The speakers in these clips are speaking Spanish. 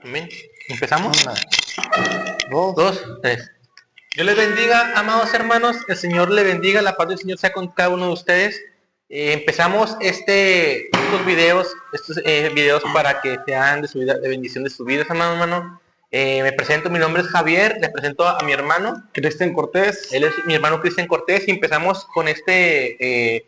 Amén. ¿Empezamos? Una, dos. Dos, tres. Dios les bendiga, amados hermanos. El Señor le bendiga. La paz del Señor sea con cada uno de ustedes. Empezamos estos videos para que sean de su vida, de bendición de sus vidas, amado hermano. Me presento, mi nombre es Javier. Les presento a mi hermano Cristian Cortés. Él es mi hermano Cristian Cortés y empezamos con este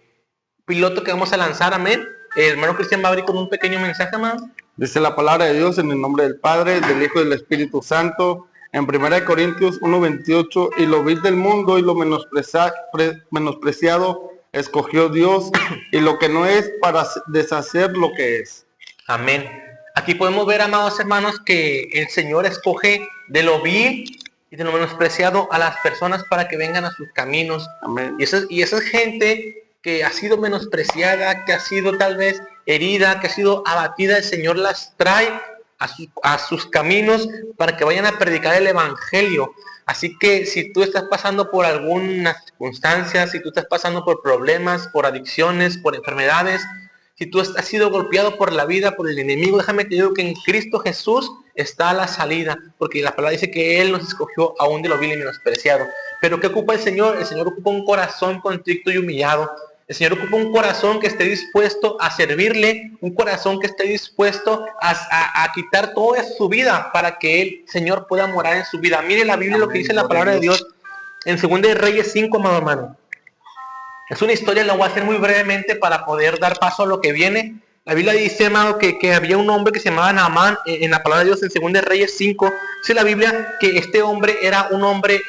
piloto que vamos a lanzar. Amén. El hermano Cristian va a abrir con un pequeño mensaje, amado. Dice la palabra de Dios en el nombre del Padre, del Hijo y del Espíritu Santo. En 1 Corintios 1:28, y lo vil del mundo y lo menospreciado escogió Dios, y lo que no es para deshacer lo que es. Amén. Aquí podemos ver, amados hermanos, que el Señor escoge de lo vil y de lo menospreciado a las personas para que vengan a sus caminos. Amén. Y esa gente que ha sido menospreciada, que ha sido tal vez herida, que ha sido abatida, el Señor las trae a sus caminos para que vayan a predicar el Evangelio. Así que si tú estás pasando por alguna circunstancia, si tú estás pasando por problemas, por adicciones, por enfermedades, si tú has sido golpeado por la vida, por el enemigo, déjame te digo que en Cristo Jesús está la salida, porque la palabra dice que Él nos escogió aún de lo vil y menospreciado. Pero ¿qué ocupa el Señor? El Señor ocupa un corazón contrito y humillado. El Señor ocupa un corazón que esté dispuesto a servirle, un corazón que esté dispuesto a quitar toda su vida para que el Señor pueda morar en su vida. Mire la Biblia, lo que dice la palabra de Dios en 2 de Reyes 5, amado hermano. Es una historia, la voy a hacer muy brevemente para poder dar paso a lo que viene. La Biblia dice, amado, que había un hombre que se llamaba Naamán, en la palabra de Dios en 2 de Reyes 5. Dice la Biblia que este hombre era un hombre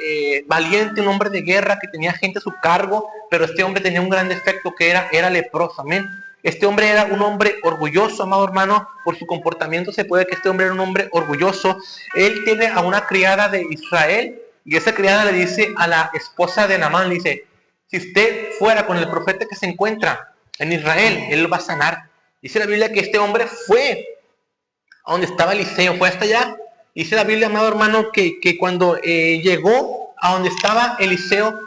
valiente, un hombre de guerra, que tenía gente a su cargo, pero este hombre tenía un gran defecto que era leproso, amén. Este hombre era un hombre orgulloso, amado hermano, por su comportamiento se puede que este hombre era un hombre orgulloso. Él tiene a una criada de Israel, y esa criada le dice a la esposa de Naamán, le dice, si usted fuera con el profeta que se encuentra en Israel, él lo va a sanar. Dice la Biblia que este hombre fue a donde estaba Eliseo, fue hasta allá. Dice la Biblia, amado hermano, que cuando llegó a donde estaba Eliseo,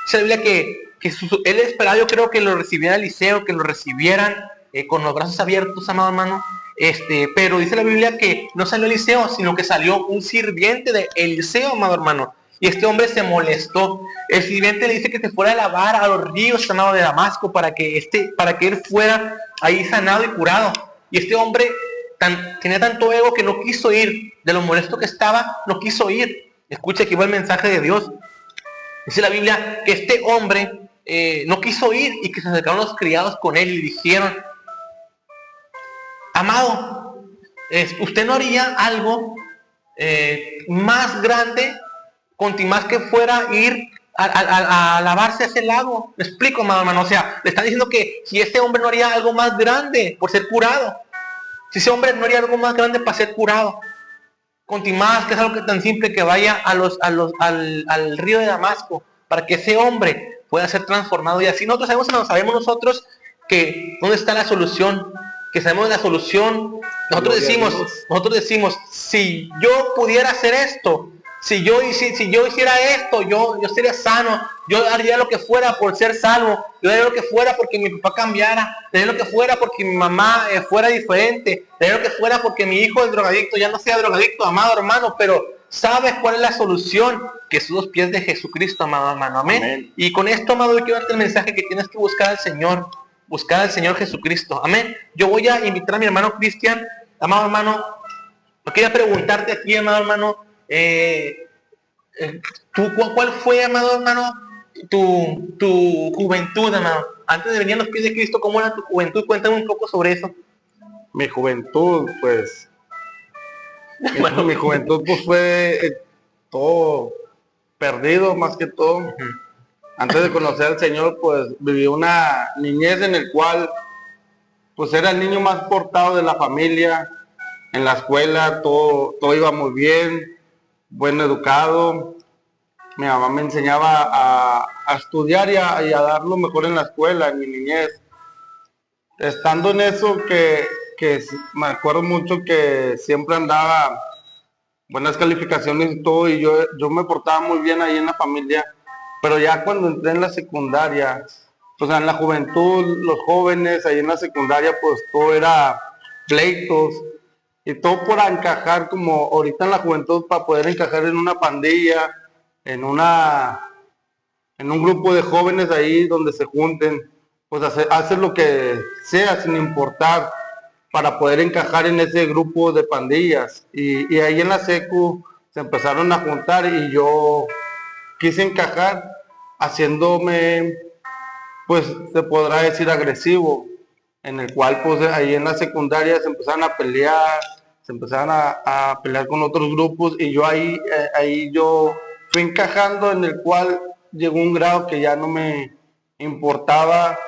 dice la Biblia que él esperaba, yo creo que lo recibiera Eliseo, que lo recibieran con los brazos abiertos, amado hermano. Pero dice la Biblia que no salió Eliseo, sino que salió un sirviente de Eliseo, amado hermano. Y este hombre se molestó. El sirviente le dice que se fuera a lavar a los ríos, amado, de Damasco, para que él fuera ahí sanado y curado. Y este hombre tenía tanto ego que no quiso ir. De lo molesto que estaba, no quiso ir. Escucha, aquí va el mensaje de Dios. Dice la Biblia que este hombre no quiso ir, y que se acercaron los criados con él y dijeron, amado, usted no haría algo más grande, con más que fuera ir a lavarse a ese lago. Me explico, amado hermano. O sea, le están diciendo que si este hombre no haría algo más grande por ser curado, si ese hombre no haría algo más grande para ser curado, con más que es algo que tan simple que vaya al río de Damasco, para que ese hombre pueda ser transformado. Y así nosotros sabemos nosotros que dónde está la solución, que sabemos la solución. Nosotros decimos, si yo pudiera hacer esto, si yo hiciera esto, yo sería sano, yo haría lo que fuera por ser salvo, yo haría lo que fuera porque mi papá cambiara, haría lo que fuera porque mi mamá fuera diferente, haría lo que fuera porque mi hijo es drogadicto, ya no sea drogadicto, amado hermano. Pero ¿sabes cuál es la solución? Que son los pies de Jesucristo, amado hermano, amén. Y con esto, amado, yo quiero darte el mensaje que tienes que buscar al Señor Jesucristo, amén. Yo voy a invitar a mi hermano Cristian, amado hermano. Yo quería preguntarte aquí, amado hermano, ¿cuál fue, amado hermano, tu juventud, amado? Antes de venir a los pies de Cristo, ¿cómo era tu juventud? Cuéntame un poco sobre eso. Mi juventud, pues, bueno, mi juventud pues fue todo perdido, más que todo. Antes de conocer al Señor, pues viví una niñez en el cual pues era el niño más portado de la familia. En la escuela todo iba muy bien, buen educado. Mi mamá me enseñaba a estudiar y a dar lo mejor en la escuela, en mi niñez. Estando en eso, que me acuerdo mucho que siempre andaba buenas calificaciones y todo, y yo me portaba muy bien ahí en la familia. Pero ya cuando entré en la secundaria, o sea, en la juventud, los jóvenes ahí en la secundaria, pues todo era pleitos. y todo por encajar, como ahorita en la juventud, para poder encajar en una pandilla, en en un grupo de jóvenes ahí donde se junten, pues hacer lo que sea sin importar para poder encajar en ese grupo de pandillas. Y ahí en la secu se empezaron a juntar y yo quise encajar haciéndome, pues se podrá decir agresivo, en el cual pues ahí en la secundaria se empezaron a pelear, se empezaron a pelear con otros grupos y yo ahí yo fui encajando, en el cual llegó un grado que ya no me importaba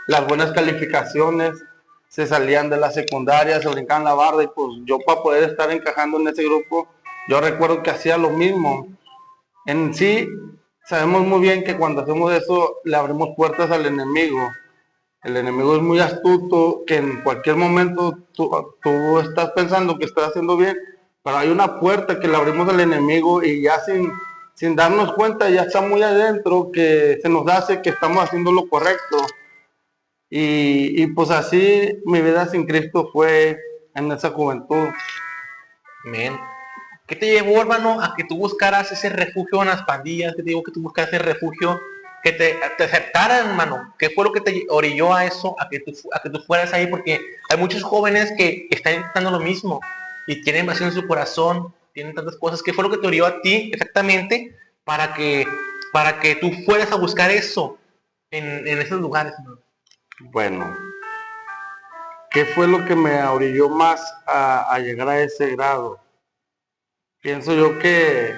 las buenas calificaciones, se salían de la secundaria, se brincaban la barda y pues yo para poder estar encajando en ese grupo, yo recuerdo que hacía lo mismo. En sí, sabemos muy bien que cuando hacemos eso le abrimos puertas al enemigo. El enemigo es muy astuto, que en cualquier momento tú estás pensando que estás haciendo bien, pero hay una puerta que le abrimos al enemigo y ya sin darnos cuenta ya está muy adentro, que se nos hace que estamos haciendo lo correcto. Y pues así mi vida sin Cristo fue en esa juventud. Amén. ¿Qué te llevó, hermano, a que tú buscaras ese refugio en las pandillas? ¿Qué te llevó a que tú buscaras ese refugio? Que te aceptaran, hermano. ¿Qué fue lo que te orilló a eso? A que tú fueras ahí, porque hay muchos jóvenes que están intentando lo mismo y tienen vacío en su corazón, tienen tantas cosas. ¿Qué fue lo que te orilló a ti exactamente para que tú fueras a buscar eso en esos lugares, hermano? Bueno, ¿qué fue lo que me orilló más a llegar a ese grado? Pienso yo que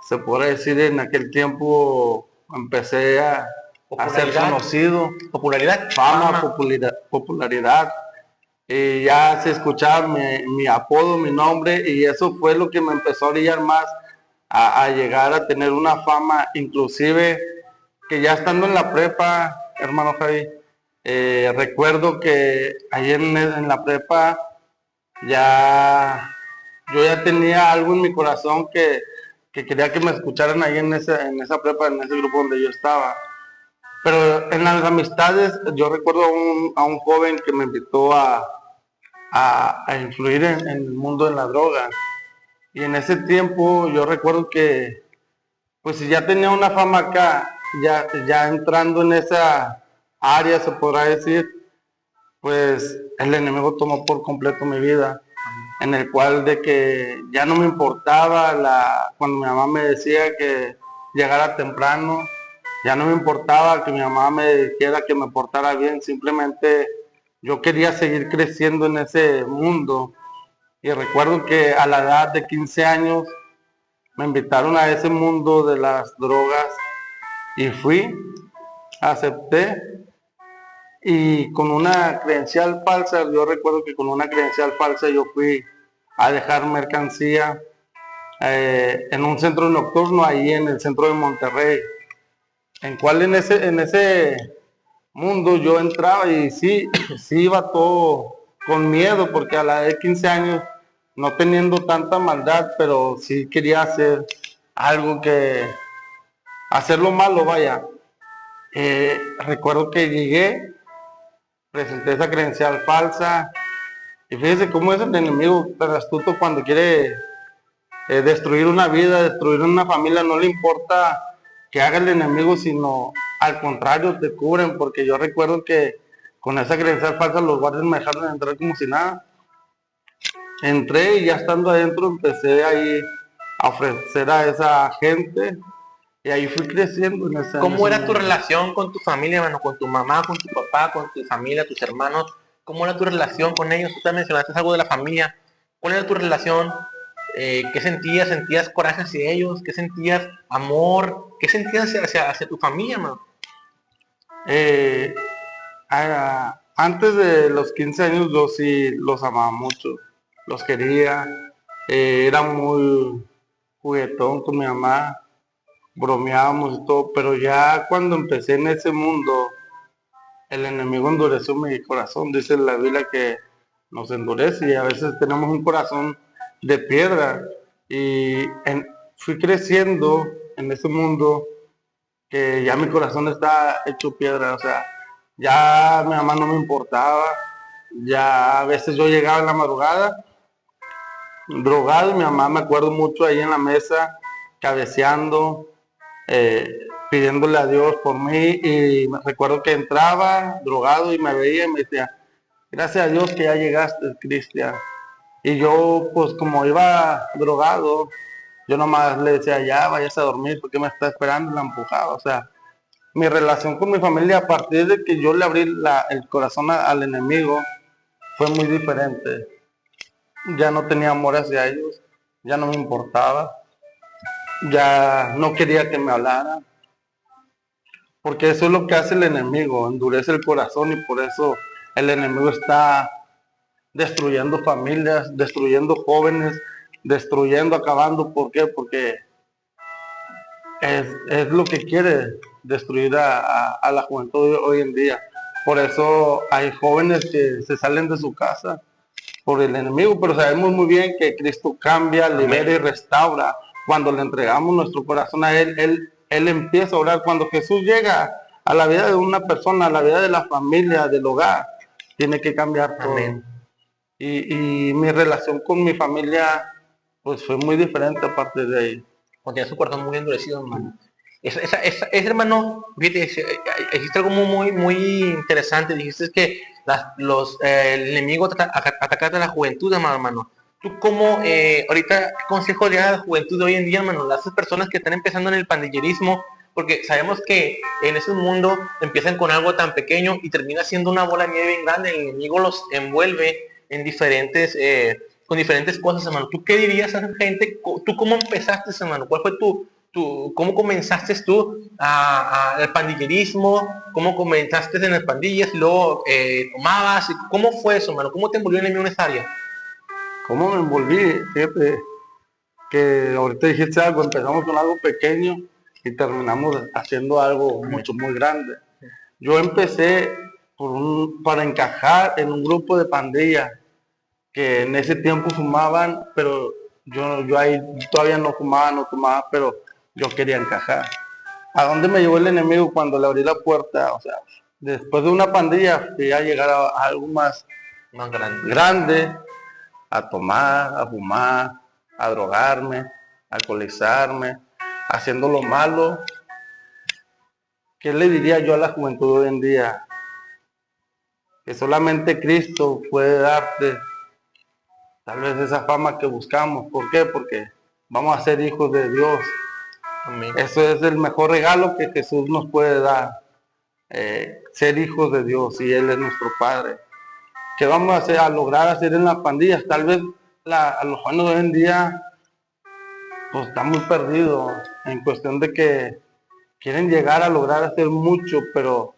se podrá decir en aquel tiempo empecé a ser conocido, Popularidad, fama, popularidad, y ya se escuchaba mi apodo, mi nombre, y eso fue lo que me empezó a orillar más a llegar a tener una fama, inclusive que ya estando en la prepa, hermano Javi, recuerdo que ahí en la prepa ya yo ya tenía algo en mi corazón que quería que me escucharan ahí en esa prepa, en ese grupo donde yo estaba. Pero en las amistades, yo recuerdo a un joven que me invitó a influir en el mundo de la droga. Y en ese tiempo yo recuerdo que, pues si ya tenía una fama acá, ya entrando en esa área, se podrá decir, pues el enemigo tomó por completo mi vida, en el cual de que ya no me importaba cuando mi mamá me decía que llegara temprano, ya no me importaba que mi mamá me dijera que me portara bien, simplemente yo quería seguir creciendo en ese mundo. Y recuerdo que a la edad de 15 años me invitaron a ese mundo de las drogas y fui, acepté y con una credencial falsa, yo recuerdo que con una credencial falsa yo fui a dejar mercancía en un centro nocturno ahí en el centro de Monterrey, en cual en ese mundo yo entraba y sí, sí iba todo con miedo, porque a la edad de 15 años, no teniendo tanta maldad, pero sí quería hacer algo hacerlo malo, vaya. Recuerdo que llegué, presenté esa credencial falsa, y fíjese cómo es el enemigo tan astuto cuando quiere destruir una vida, destruir una familia, no le importa que haga el enemigo, sino al contrario te cubren, porque yo recuerdo que con esa credencial falsa los guardias me dejaron entrar como si nada. Entré y ya estando adentro empecé ahí a ofrecer a esa gente y ahí fui creciendo en ¿Cómo era tu mundo. relación con tu familia, hermano? Con tu mamá, con tu papá, con tu familia, tus hermanos. ¿Cómo era tu relación con ellos? Tú también mencionaste algo de la familia. ¿Cuál era tu relación? ¿Qué sentías? ¿Sentías coraje hacia ellos? ¿Qué sentías? ¿Amor? ¿Qué sentías hacia tu familia, hermano? Eh, Antes de los 15 años yo sí los amaba mucho, los quería, era muy juguetón con mi mamá, bromeábamos y todo, pero ya cuando empecé en ese mundo, el enemigo endureció mi corazón. Dice la Biblia que nos endurece y a veces tenemos un corazón de piedra. Y fui creciendo en ese mundo que ya mi corazón está hecho piedra. O sea, ya mi mamá no me importaba. Ya a veces yo llegaba en la madrugada, drogado, y mi mamá, me acuerdo mucho ahí en la mesa, cabeceando, pidiéndole a Dios por mí, y me recuerdo que entraba drogado y me veía y me decía, gracias a Dios que ya llegaste, Cristian. Y yo, pues como iba drogado, yo nomás le decía, ya vayas a dormir, porque me está esperando, y la empujaba. O sea, mi relación con mi familia, a partir de que yo le abrí el corazón al enemigo, fue muy diferente. Ya no tenía amor hacia ellos, ya no me importaba, ya no quería que me hablaran, porque eso es lo que hace el enemigo, endurece el corazón, y por eso el enemigo está destruyendo familias, destruyendo jóvenes, destruyendo, acabando. ¿Por qué? Porque es lo que quiere destruir a la juventud hoy en día. Por eso hay jóvenes que se salen de su casa por el enemigo, pero sabemos muy bien que Cristo cambia, libera y restaura. Cuando le entregamos nuestro corazón a Él empieza a orar. Cuando Jesús llega a la vida de una persona, a la vida de la familia, del hogar, tiene que cambiar todo. Amén. Y mi relación con mi familia, pues fue muy diferente a partir de ahí. Cuando tenía su corazón muy endurecido, hermano. Ese hermano, fíjate, dijiste algo muy interesante. Dijiste que el enemigo ataca a la juventud, hermano. ¿Tú cómo, ahorita, qué consejo le das a la juventud de hoy en día, hermano? A esas personas que están empezando en el pandillerismo, porque sabemos que en ese mundo empiezan con algo tan pequeño y termina siendo una bola de nieve bien grande. El enemigo los envuelve en con diferentes cosas, hermano. ¿Tú qué dirías a esa gente? ¿Tú cómo empezaste, hermano? ¿Cuál fue cómo comenzaste tú al pandillerismo? ¿Cómo comenzaste en las pandillas y luego tomabas? ¿Cómo fue eso, hermano? ¿Cómo te envolvió el enemigo en esa área? ¿Cómo me envolví? Fíjate que ahorita dijiste algo, empezamos con algo pequeño y terminamos haciendo algo mucho, muy grande. Yo empecé para encajar en un grupo de pandillas que en ese tiempo fumaban, pero yo ahí todavía no fumaba, no tomaba, pero yo quería encajar. ¿A dónde me llevó el enemigo cuando le abrí la puerta? O sea, después de una pandilla fui a llegar a algo más grande, a tomar, a fumar, a drogarme, a alcoholizarme, haciendo lo malo. ¿Qué le diría yo a la juventud hoy en día? Que solamente Cristo puede darte tal vez esa fama que buscamos. ¿Por qué? Porque vamos a ser hijos de Dios. Amén. Eso es el mejor regalo que Jesús nos puede dar. Ser hijos de Dios, y Él es nuestro Padre. ¿Qué vamos a lograr hacer en las pandillas? Tal vez a los jóvenes de hoy en día pues están muy perdidos en cuestión de que quieren llegar a lograr hacer mucho, pero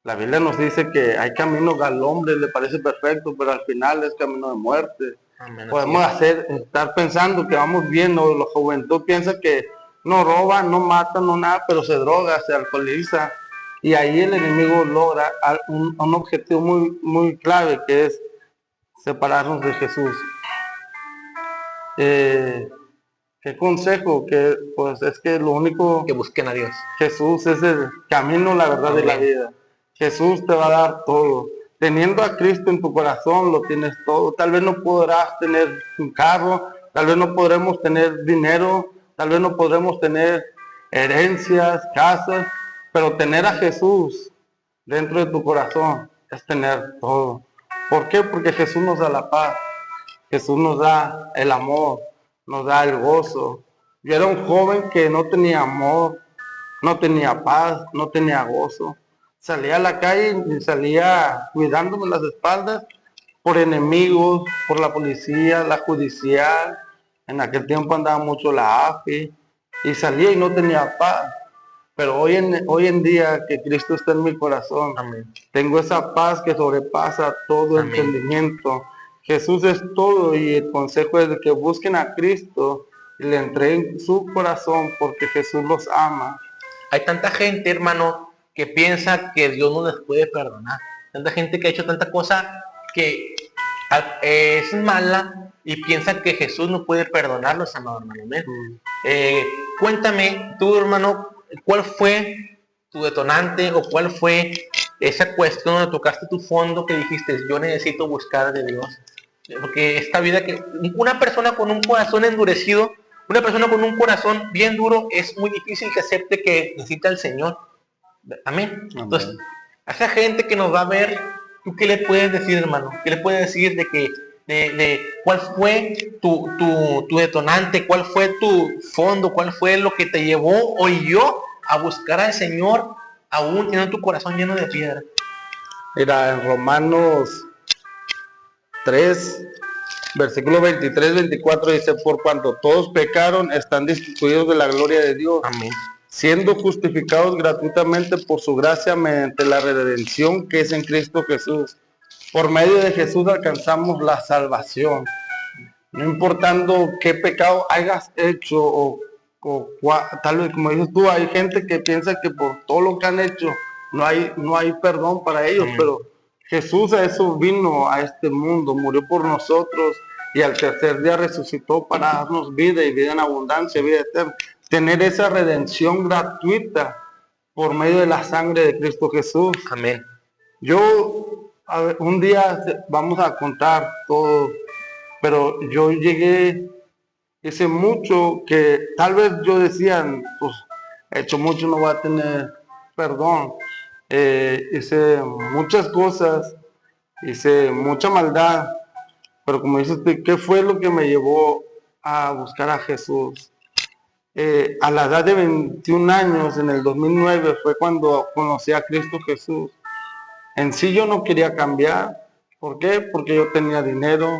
la Biblia nos dice que hay caminos que al hombre le parece perfecto, pero al final es camino de muerte. Amén. Podemos estar pensando que vamos bien, ¿no? La juventud piensa que no roba, no mata, no nada, pero se droga, se alcoholiza. Y ahí el enemigo logra un objetivo muy clave, que es separarnos de Jesús. ¿Qué consejo? Que pues es que lo único que busquen a Dios. Jesús es el camino, la verdad. Amén. De la vida. Jesús te va a dar todo. Teniendo a Cristo en tu corazón, lo tienes todo. Tal vez no podrás tener un carro, tal vez no podremos tener dinero, tal vez no podremos tener herencias, casas, pero tener a Jesús dentro de tu corazón es tener todo. ¿Por qué? Porque Jesús nos da la paz, Jesús nos da el amor, nos da el gozo. Yo era un joven que no tenía amor, no tenía paz, no tenía gozo. Salía a la calle y salía cuidándome las espaldas por enemigos, por la policía, la judicial. En aquel tiempo andaba mucho la AFI, y salía y no tenía paz. Pero hoy en día que Cristo está en mi corazón, amén, tengo esa paz que sobrepasa todo entendimiento. Jesús es todo, y el consejo es de que busquen a Cristo y le entreguen su corazón, porque Jesús los ama. Hay tanta gente, hermano, que piensa que Dios no les puede perdonar. Tanta gente que ha hecho tanta cosa que es mala y piensa que Jesús no puede perdonarlos, amado hermano. Cuéntame, tú, hermano, ¿cuál fue tu detonante o cuál fue esa cuestión donde tocaste tu fondo que dijiste, yo necesito buscar de Dios. Porque esta vida que una persona con un corazón endurecido, una persona con un corazón bien duro, es muy difícil que acepte que necesita al Señor. Amén. Entonces, a esa gente que nos va a ver, ¿tú qué le puedes decir, hermano? ¿Qué le puedes decir de que de cuál fue tu detonante, cuál fue tu fondo, cuál fue lo que te llevó o yo a buscar al Señor aún teniendo tu corazón lleno de piedra? Mira, en Romanos 3, versículo 23-24 dice, por cuanto todos pecaron, están destituidos de la gloria de Dios. Amén. Siendo justificados gratuitamente por su gracia mediante la redención que es en Cristo Jesús. Por medio de Jesús alcanzamos la salvación. No importando qué pecado hayas hecho o tal vez como dices tú, hay gente que piensa que por todo lo que han hecho no hay perdón para ellos, pero Jesús a eso vino a este mundo, murió por nosotros y al tercer día resucitó para darnos vida y vida en abundancia, vida eterna. Tener esa redención gratuita por medio de la sangre de Cristo Jesús. Amén. Yo, un día vamos a contar todo, pero yo llegué, hice mucho que tal vez yo decía, pues he hecho mucho, no voy a tener perdón. Hice muchas cosas, hice mucha maldad, pero como dices, ¿qué fue lo que me llevó a buscar a Jesús? A la edad de 21 años, en el 2009, fue cuando conocí a Cristo Jesús. En sí yo no quería cambiar. ¿Por qué? Porque yo tenía dinero,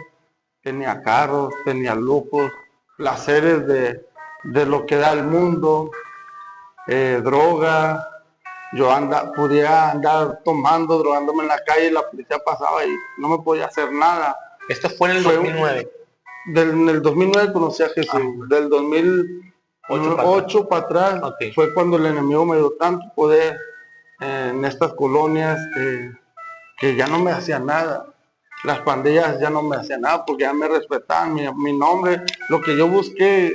tenía carros, tenía lujos, placeres de lo que da el mundo, droga. Yo podía andar tomando, drogándome en la calle y la policía pasaba y no me podía hacer nada. Esto fue en el 2009. En el 2009 conocí a Jesús. Del 2008 para atrás fue cuando el enemigo me dio tanto poder en estas colonias que ya no me hacía nada. Las pandillas ya no me hacían nada porque ya me respetaban mi nombre. Lo que yo busqué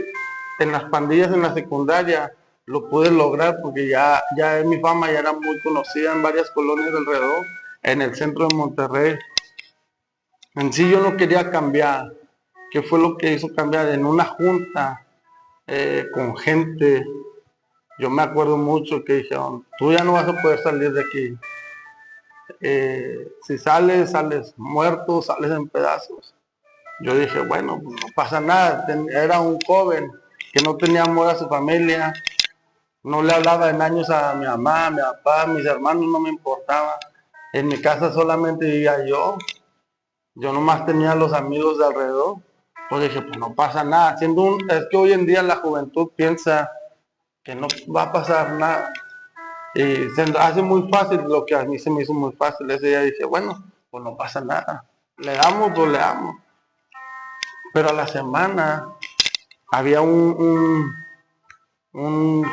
en las pandillas en la secundaria lo pude lograr porque ya mi fama ya era muy conocida en varias colonias alrededor, en el centro de Monterrey. En sí yo no quería cambiar. ¿Qué fue lo que hizo cambiar? En una junta con gente, yo me acuerdo mucho que dijeron, tú ya no vas a poder salir de aquí. Si sales muerto, sales en pedazos. Yo dije, bueno, pues no pasa nada. Era un joven que no tenía amor a su familia, no le hablaba en años a mi mamá, a mi papá, a mis hermanos, no me importaba. En mi casa solamente vivía yo nomás tenía los amigos de alrededor. Pues dije, pues no pasa nada. Es que hoy en día la juventud piensa que no va a pasar nada. Y se hace muy fácil lo que a mí se me hizo muy fácil. Ese día dije, bueno, pues no pasa nada. Le damos, pues le damos. Pero a la semana había un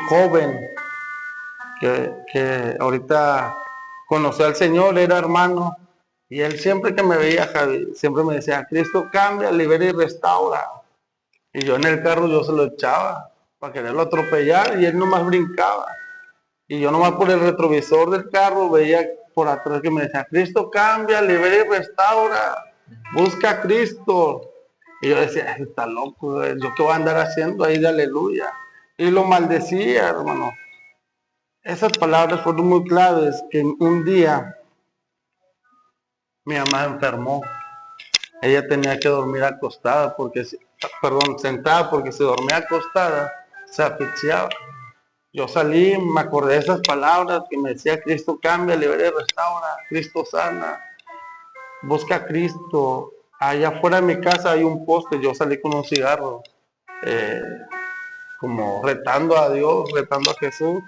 joven que ahorita conoció al Señor, era hermano, y él siempre que me veía, Javi, siempre me decía, Cristo cambia, libera y restaura. Y yo en el carro yo se lo echaba para quererlo atropellar y él nomás brincaba. Y yo nomás por el retrovisor del carro veía por atrás que me decía, Cristo cambia, libera y restaura, busca a Cristo. Y yo decía, está loco, ¿yo qué voy a andar haciendo ahí de aleluya? Y lo maldecía, hermano. Esas palabras fueron muy claves, que un día mi mamá enfermó. Ella tenía que dormir acostada, sentada, porque si dormía acostada, se asfixiaba. Yo salí, me acordé de esas palabras que me decía, Cristo cambia, libera y restaura, Cristo sana, busca a Cristo. Allá afuera de mi casa hay un poste, yo salí con un cigarro, como retando a Dios, retando a Jesús.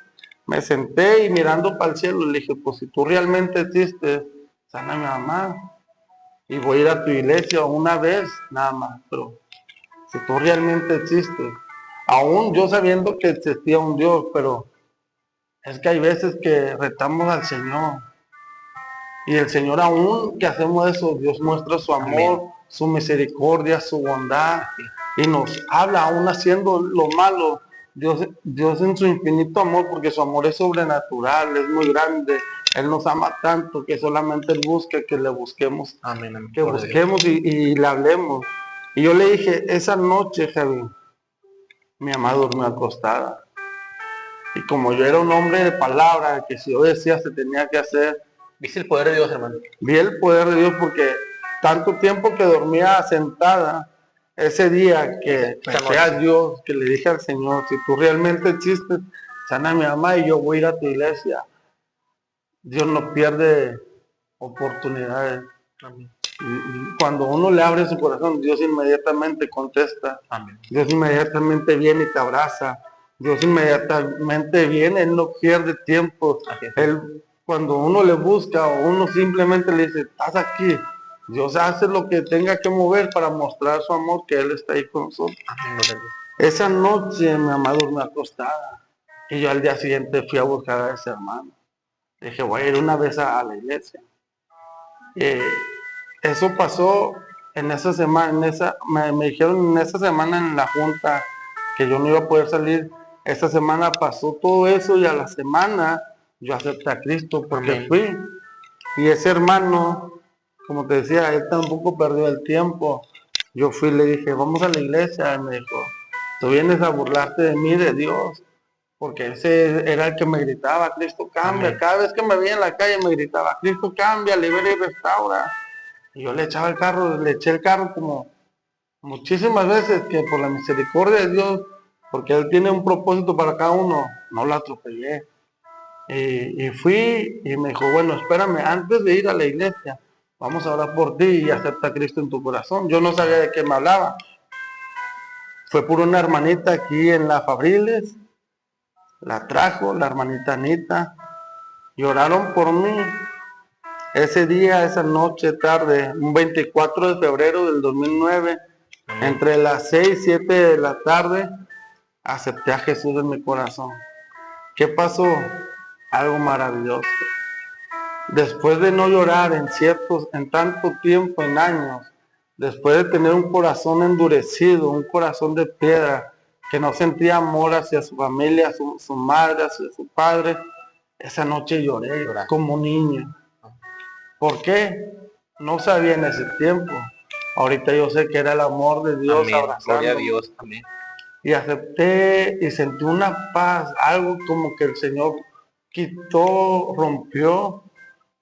Me senté y mirando para el cielo le dije, pues si tú realmente existes, sana a mi mamá. Y voy a ir a tu iglesia una vez, nada más. Pero si tú realmente existes, aún yo sabiendo que existía un Dios, pero es que hay veces que retamos al Señor. Y el Señor, aún que hacemos eso, Dios muestra su amor, amén, su misericordia, su bondad. Y nos habla aún haciendo lo malo. Dios en su infinito amor, porque su amor es sobrenatural, es muy grande, Él nos ama tanto que solamente Él busca que le busquemos, Amén, amén. que busquemos y le hablemos. Y yo le dije, esa noche, Javi, mi mamá durmió acostada. Y como yo era un hombre de palabra, que si yo decía se tenía que hacer, ¿Viste el poder de Dios, hermano? vi el poder de Dios porque tanto tiempo que dormía sentada, ese día que pensé a Dios, que le dije al Señor, si tú realmente existes, sana a mi mamá y yo voy a ir a tu iglesia. Dios no pierde oportunidades. Amén. Y cuando uno le abre su corazón, Dios inmediatamente contesta. Amén. Dios inmediatamente viene y te abraza. Dios inmediatamente viene, Él no pierde tiempo. Él, cuando uno le busca o uno simplemente le dice, estás aquí, Dios hace lo que tenga que mover para mostrar su amor, que Él está ahí con nosotros. Amén. Esa noche mi mamá durmió acostada y yo al día siguiente fui a buscar a ese hermano. Dije, voy a ir una vez a la iglesia. Eso pasó en esa semana, me dijeron en esa semana en la junta que yo no iba a poder salir. Esa semana pasó todo eso y a la semana yo acepté a Cristo porque Amén. fui. Y ese hermano, como te decía, él tampoco perdió el tiempo. Yo fui y le dije, vamos a la iglesia. Y me dijo, tú vienes a burlarte de mí, de Dios. Porque ese era el que me gritaba, Cristo cambia. Amén. Cada vez que me veía en la calle me gritaba, Cristo cambia, libera y restaura. Y yo le echaba el carro, le eché el carro como muchísimas veces, que por la misericordia de Dios, porque Él tiene un propósito para cada uno, no lo atropellé. Y fui y me dijo, bueno, espérame, antes de ir a la iglesia, vamos a orar por ti y acepta a Cristo en tu corazón. Yo no sabía de qué me hablaba. Fue por una hermanita aquí en la Fabriles, la trajo, la hermanita Anita, y oraron por mí. Ese día, esa noche, tarde, un 24 de febrero del 2009, entre las 6 y 7 de la tarde, acepté a Jesús en mi corazón. ¿Qué pasó? Algo maravilloso. Después de no llorar en tanto tiempo, en años, después de tener un corazón endurecido, un corazón de piedra, que no sentía amor hacia su familia, su madre, hacia su padre, esa noche lloré como niño. ¿Por qué? No sabía en ese tiempo. Ahorita yo sé que era el amor de Dios abrazándome. Gloria a Dios. Amén. Y acepté y sentí una paz, algo como que el Señor quitó, rompió,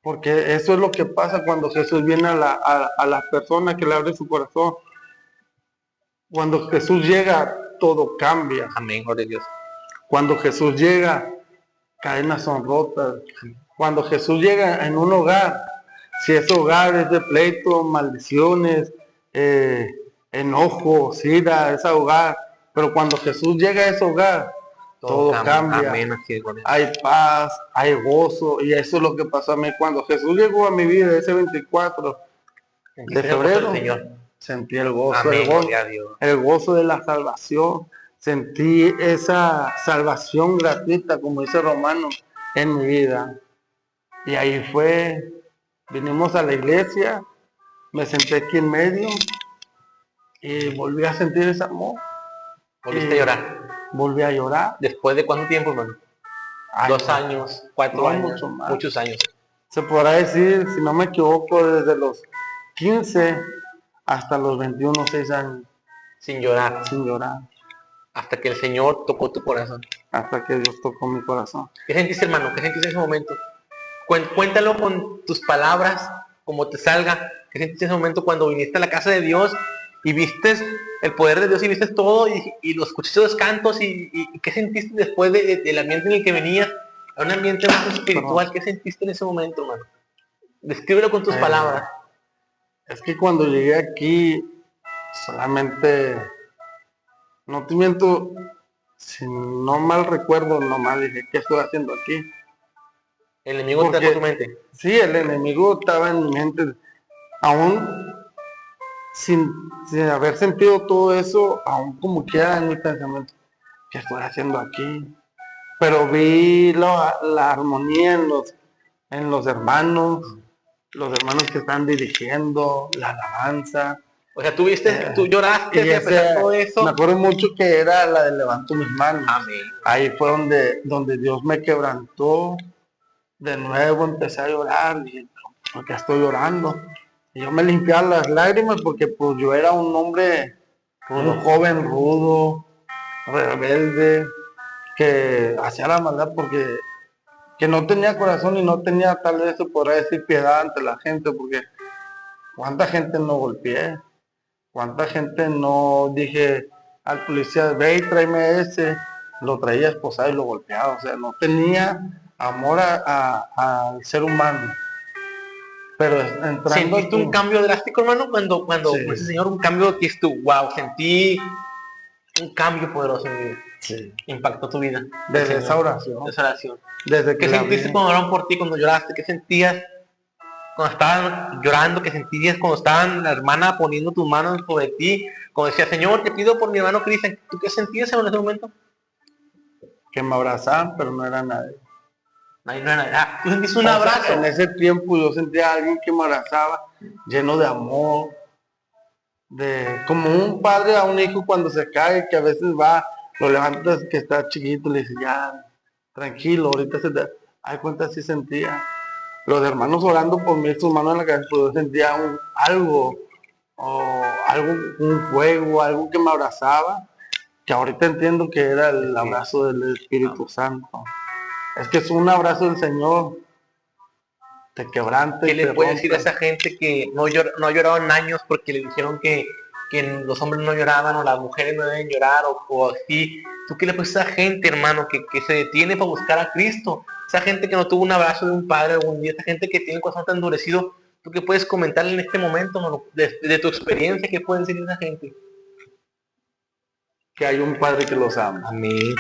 porque eso es lo que pasa cuando Jesús viene a la persona que le abre su corazón. Cuando Jesús llega, todo cambia. Amén, gloria a Dios. Cuando Jesús llega, cadenas son rotas. Cuando Jesús llega en un hogar, si ese hogar es de pleito, maldiciones, enojos, ira, ese hogar, pero cuando Jesús llega a ese hogar, todo cambia. Amén. Hay paz, hay gozo, y eso es lo que pasó a mí cuando Jesús llegó a mi vida ese 24 de febrero. Sentí el gozo, Amén, el gozo de la salvación. Sentí esa salvación gratuita, como dice Romano, en mi vida. Y ahí fue, vinimos a la iglesia, me senté aquí en medio y volví a sentir ese amor. ¿Volviste a llorar? Volví a llorar. ¿Después de cuánto tiempo, hermano? 2 años, 4 años, mucho más. Muchos años. Se podrá decir, si no me equivoco, desde los 15 hasta los 21, 6 años. Sin llorar. Sin llorar. Hasta que el Señor tocó tu corazón. Hasta que Dios tocó mi corazón. ¿Qué sentiste, hermano? ¿Qué sentiste en ese momento? Cuéntalo con tus palabras, como te salga. ¿Qué sentiste en ese momento cuando viniste a la casa de Dios y viste el poder de Dios y viste todo y los escuchaste los cantos y qué sentiste después del ambiente en el que venías? A un ambiente más espiritual. ¿Qué sentiste en ese momento, hermano? Descríbelo con tus palabras. Es que cuando llegué aquí, solamente, no te miento, si no mal recuerdo, nomás dije, ¿qué estoy haciendo aquí? El enemigo está en tu mente. Sí, el enemigo estaba en mi mente. Aún sin haber sentido todo eso, aún como queda en mi pensamiento, ¿qué estoy haciendo aquí? Pero vi la armonía en los hermanos que están dirigiendo, la alabanza. O sea, tú viste, tú lloraste, todo eso. Me acuerdo mucho que era la de levanto mis manos. Amén. Ahí fue donde Dios me quebrantó de nuevo empecé a llorar, dije, ¿por qué estoy llorando? Y yo me limpiaba las lágrimas porque pues yo era un hombre, un joven rudo, rebelde, que hacía la maldad porque que no tenía corazón y no tenía, tal vez se podrá decir, piedad ante la gente, porque cuánta gente no golpeé, cuánta gente no dije al policía, ve y tráeme ese, lo traía esposado y lo golpeaba, o sea, no tenía amor al ser humano. Pero entrando ¿Sentiste un cambio drástico, hermano, cuando Sí. ese Señor, un cambio que es tu, wow, sentí un cambio poderoso en mi vida? Sí. Impactó tu vida. Desde esa oración. Esa oración. Desde que ¿Qué sentiste cuando oraron por ti, cuando lloraste? ¿Qué sentías cuando estaban llorando? ¿Qué sentías cuando estaban la hermana poniendo tus manos sobre ti? Cuando decía, Señor, te pido por mi hermano Cristian. ¿Tú qué sentías en ese momento? Que me abrazaban, pero no era nadie. Ahí no era nada. Tú sentiste un abrazo. En ese tiempo yo sentía a alguien que me abrazaba, lleno de amor, como un padre a un hijo cuando se cae, que a veces va, lo levantas que está chiquito, le dice, ya, tranquilo, ahorita se te... Ay, cuenta, así sentía. Los hermanos orando por mí, sus manos en la cabeza, pues yo sentía algo, un fuego, algo que me abrazaba, que ahorita entiendo que era el abrazo del Espíritu Santo. Es que es un abrazo del Señor, te quebranta. ¿Qué le puedes decir a esa gente que no ha llorado en años porque le dijeron que los hombres no lloraban o las mujeres no deben llorar o así? ¿Tú qué le puedes decir a esa gente, hermano, que se detiene para buscar a Cristo? Esa gente que no tuvo un abrazo de un padre algún día, esa gente que tiene el corazón tan endurecido. ¿Tú qué puedes comentarle en este momento, hermano, de tu experiencia? ¿Qué pueden decir a esa gente? Que hay un Padre que los ama. Amén.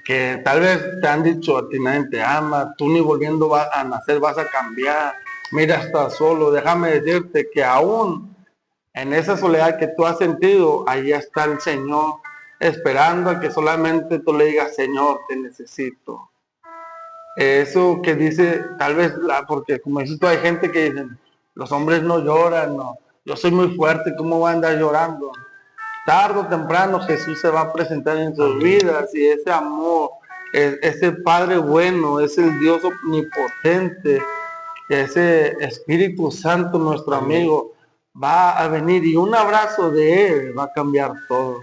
Que tal vez te han dicho a ti, nadie te ama, tú ni volviendo a nacer vas a cambiar, mira, estás solo. Déjame decirte que aún en esa soledad que tú has sentido, ahí está el Señor, esperando a que solamente tú le digas, Señor, te necesito. Eso que dice, tal vez, porque como dices tú, hay gente que dice, los hombres no lloran, no, yo soy muy fuerte, ¿cómo voy a andar llorando? Tarde o temprano Jesús se va a presentar en sus vidas y ese amor, ese Padre bueno, es el Dios omnipotente, ese Espíritu Santo, nuestro amigo, va a venir y un abrazo de Él va a cambiar todo.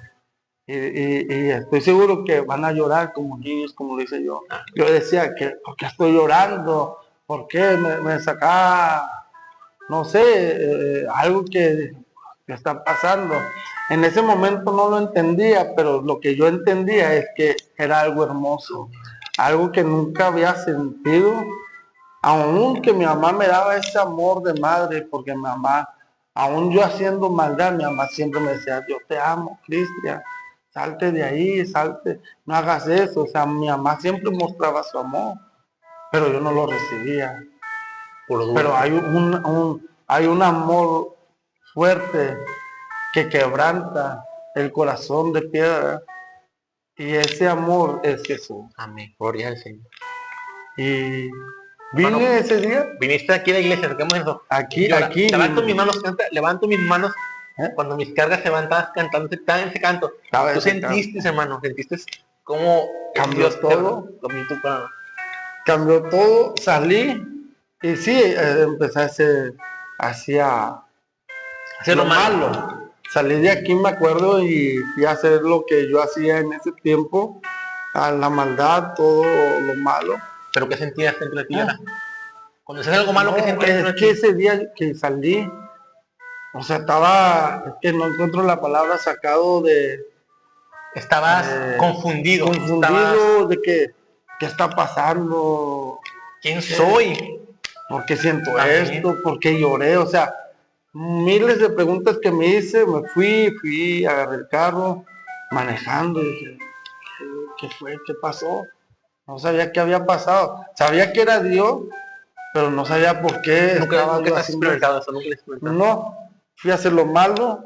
Y estoy seguro que van a llorar como niños, como lo hice yo. Yo decía, ¿por qué estoy llorando? ¿Por qué me sacaba, no sé, algo que está pasando? En ese momento no lo entendía, pero lo que yo entendía es que era algo hermoso, algo que nunca había sentido, aún que mi mamá me daba ese amor de madre, porque mi mamá, aún yo haciendo maldad, mi mamá siempre me decía, yo te amo, Cristian, salte de ahí, salte, no hagas eso. O sea, mi mamá siempre mostraba su amor, pero yo no lo recibía. Pero hay un amor fuerte que quebranta el corazón de piedra, y ese amor es Jesús. Amén. Gloria al Señor. Y vine ese día. Viniste aquí a la iglesia, toquemos eso. Aquí. Levanto mis manos ¿Eh? cuando mis cargas se van, estabas cantando ese canto. Tú sentiste, hermano, sentiste cómo cambió todo. Cambió todo, salí y sí, empecé a hacer lo malo. Salí de aquí, me acuerdo, y fui a hacer lo que yo hacía en ese tiempo, a la maldad, todo lo malo. ¿Pero qué sentías dentro de ti? Cuando haces algo malo, ¿qué sentías dentro de ti? Es que ese día que salí, o sea, es que no encuentro la palabra, sacado de... Estabas confundido. De que, ¿qué está pasando? ¿Quién soy? ¿Por qué siento esto? ¿Por qué lloré? O sea, miles de preguntas que me hice. Me fui, agarré el carro, manejando, y dije, ¿qué fue? ¿Qué pasó? No sabía qué había pasado. Sabía que era Dios, pero no sabía por qué. Nunca has experimentado eso, No, fui a hacer lo malo.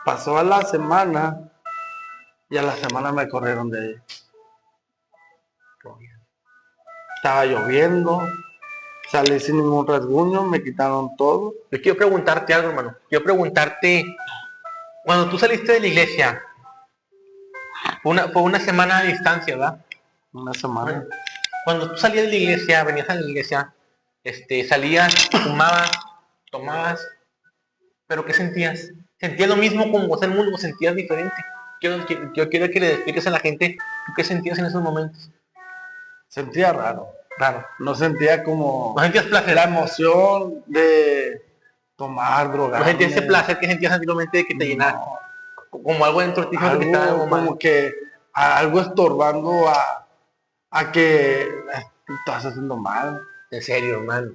Pasó a la semana y a la semana me corrieron de ahí. Estaba lloviendo, salí sin ningún rasguño, me quitaron todo. Yo quiero preguntarte algo, hermano. Quiero preguntarte, cuando tú saliste de la iglesia, fue una semana de distancia, ¿verdad? Una semana. Cuando tú salías de la iglesia, venías a la iglesia, salías, fumabas, tomabas, pero ¿qué sentías? ¿Sentías lo mismo como vos en el mundo o sentías diferente? Yo quiero que le expliques a la gente tú qué sentías en esos momentos. Sentía raro. No sentía como ¿No sentías placer? la emoción de tomar, drogar. ¿No sentías ese placer que sentías antiguamente de que te llenara? Como algo dentro de ti que te estaba Algo como que algo estorbando a que tú estás haciendo mal. En serio, hermano.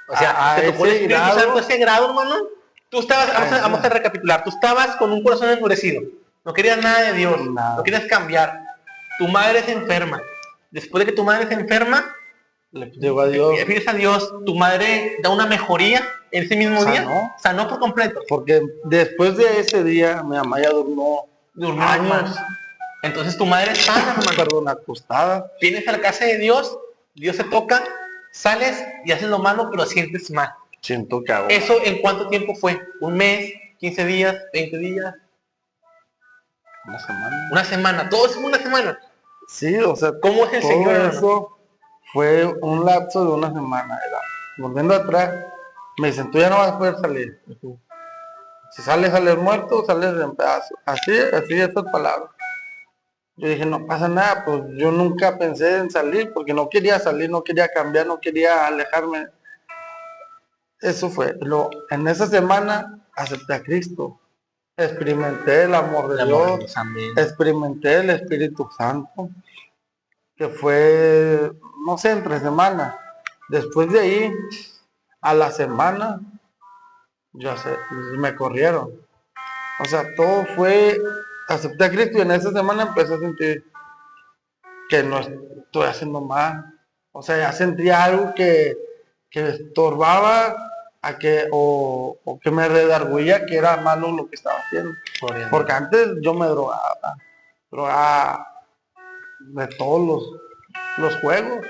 O sea, A te tocó el ese Espíritu grado. Santo a ese grado, hermano. Tú estabas, vamos a recapitular, tú estabas con un corazón endurecido. No querías nada de Dios, Nada. no querías cambiar. Tu madre se enferma. Después de que tu madre se enferma, Le pido a Dios. le pides a Dios, tu madre da una mejoría en ese mismo día. Sanó por completo. Porque después de ese día, mi mamá ya durmió años. Entonces tu madre es sana, hermano. Perdón, acostada. Vienes a la casa de Dios, Dios se toca, sales y haces lo malo, pero sientes mal. Siento que hago. ¿Eso en cuánto tiempo fue? ¿Un mes? ¿15 días? ¿20 días? Una semana. Una semana. Todo es una semana. Sí, o sea, ¿cómo es el todo Señor, eso hermano? fue un lapso de una semana. Volviendo atrás, me dicen, tú ya no vas a poder salir. Si sales muerto, sales en pedazos. Así estas palabras. Yo dije, no pasa nada, pues yo nunca pensé en salir, porque no quería salir, no quería cambiar, no quería alejarme. Eso fue. En esa semana acepté a Cristo. Experimenté el amor de Dios, experimenté el Espíritu Santo, que fue, no sé, entre semanas. Después de ahí, a la semana, me corrieron. O sea, todo fue, acepté a Cristo y en esa semana empecé a sentir que no estoy haciendo mal. O sea, ya sentía algo que estorbaba o que me redarguía que era malo lo que estaba haciendo. Porque antes yo me drogaba de todos los juegos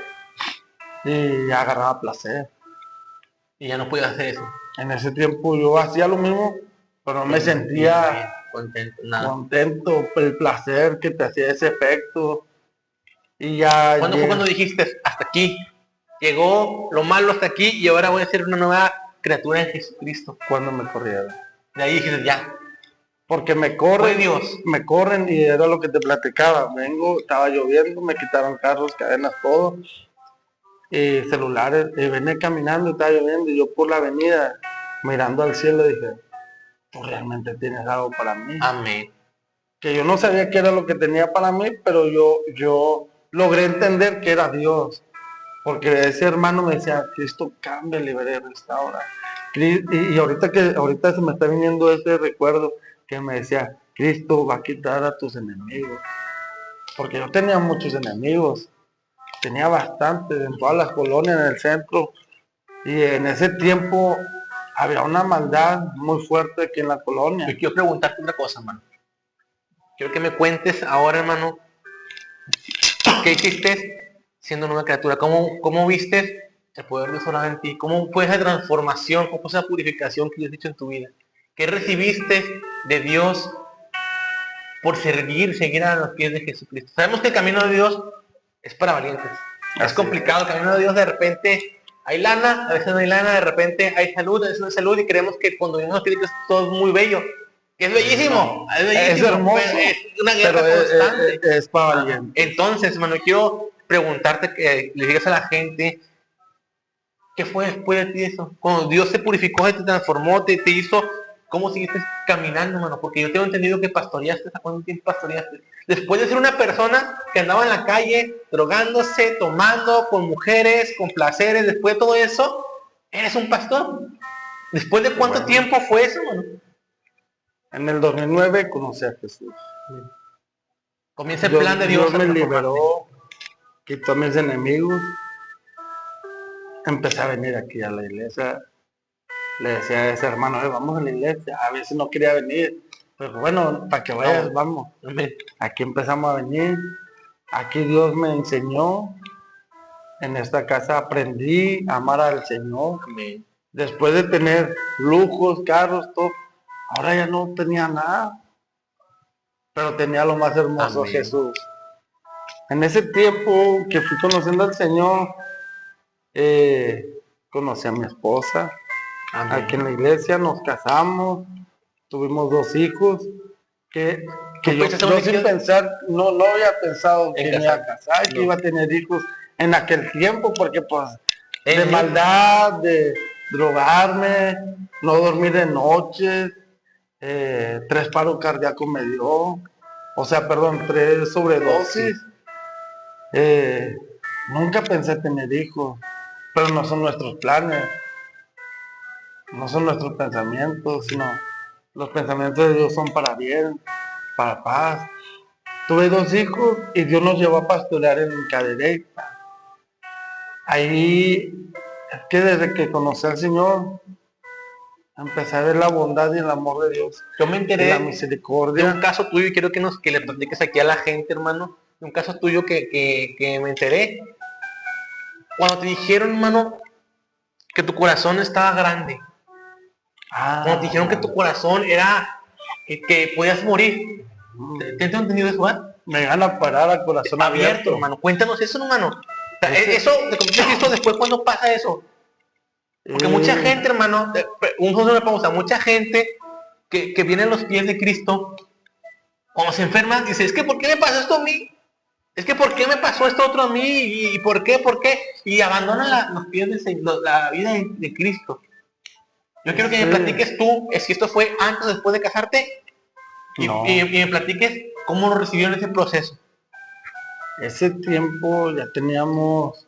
y agarraba placer. Y ya no podía hacer eso. En ese tiempo yo hacía lo mismo, pero no me sentía contento, el placer que te hacía ese efecto. Y ya. ¿Cuándo fue cuando dijiste, hasta aquí? Llegó lo malo hasta aquí y ahora voy a ser una nueva criatura en Jesucristo. Cuando me corrieron. De ahí dijiste, ya. Porque me corren y era lo que te platicaba. Estaba lloviendo, me quitaron carros, cadenas, todo. Y celulares, y venía caminando, estaba lloviendo, y yo por la avenida, mirando al cielo, dije, tú realmente tienes algo para mí. Amén. Que yo no sabía qué era lo que tenía para mí, pero yo logré entender que era Dios. Porque ese hermano me decía, Cristo cambia, libera y restaura. Y ahorita se me está viniendo ese recuerdo que me decía, Cristo va a quitar a tus enemigos. Porque yo tenía muchos enemigos, tenía bastantes en todas las colonias, en el centro. Y en ese tiempo había una maldad muy fuerte aquí en la colonia. Yo quiero preguntarte una cosa, hermano. Quiero que me cuentes ahora, hermano, ¿qué hiciste siendo nueva criatura? ¿Cómo viste el poder de Dios orar en ti? ¿Cómo fue esa transformación? ¿Cómo fue esa purificación que Dios ha hecho en tu vida? ¿Qué recibiste de Dios por seguir a los pies de Jesucristo? Sabemos que el camino de Dios es para valientes. Es complicado. El camino de Dios, de repente hay lana, a veces no hay lana, de repente hay salud, a veces no hay salud, y creemos que cuando venimos a Cristo todo es muy bello. Que es bellísimo, no, es hermoso, es una guerra constante. Es para valientes. Entonces, hermano, quiero preguntarte, que le digas a la gente, ¿qué fue después de ti eso? Cuando Dios se purificó, se te transformó, te hizo, ¿cómo seguiste caminando, hermano? Porque yo tengo entendido que pastoreaste. ¿A cuánto tiempo pastoreaste? Después de ser una persona que andaba en la calle, drogándose, tomando, con mujeres, con placeres, después de todo eso, eres un pastor. ¿Después de cuánto tiempo fue eso, hermano? En el 2009 conocí a Jesús. Comienza el plan de Dios. Dios me liberó, quitó a mis enemigos. Empecé a venir aquí a la iglesia. Le decía a ese hermano, vamos a la iglesia. A veces no quería venir. Pero bueno, para que vayas, vamos. Aquí empezamos a venir. Aquí Dios me enseñó. En esta casa aprendí a amar al Señor. Amén. Después de tener lujos, carros, todo. Ahora ya no tenía nada, pero tenía lo más hermoso, Jesús. En ese tiempo que fui conociendo al Señor, conocí a mi esposa. Amén. Aquí en la iglesia nos casamos, tuvimos 2 hijos, que yo sin pensar, no había pensado que me iba a casar, que iba a tener hijos en aquel tiempo, porque pues de maldad, de drogarme, no dormir de noche, 3 paros cardíacos me dio, 3 sobredosis. Nunca pensé tener hijos, pero no son nuestros planes, no son nuestros pensamientos, sino los pensamientos de Dios son para bien, para paz. Tuve 2 hijos y Dios nos llevó a pastorear en Cadereyta. Ahí es que desde que conocí al Señor, empecé a ver la bondad y el amor de Dios. Yo me enteré la misericordia. de un caso tuyo y quiero que le platiques aquí a la gente, hermano. De un caso tuyo que me enteré. Cuando te dijeron, hermano, que tu corazón estaba grande. Cuando te dijeron que tu corazón era que podías morir. ¿Te has entendido eso, eh? Me gana a parar al corazón abierto, hermano. Cuéntanos eso, hermano. O sea, eso, de Cristo, después, ¿cuándo pasa eso? Porque mucha gente, hermano, una pausa, mucha gente que viene a los pies de Cristo, cuando se enferma, dice, es que ¿por qué me pasó esto a mí? Es que ¿por qué me pasó esto otro a mí? ¿Y por qué? ¿Por qué? Y abandona los pies del Señor, la vida de Cristo. Yo quiero que me platiques tú, si esto fue antes o después de casarte, y me platiques cómo lo recibieron ese proceso. Ese tiempo ya teníamos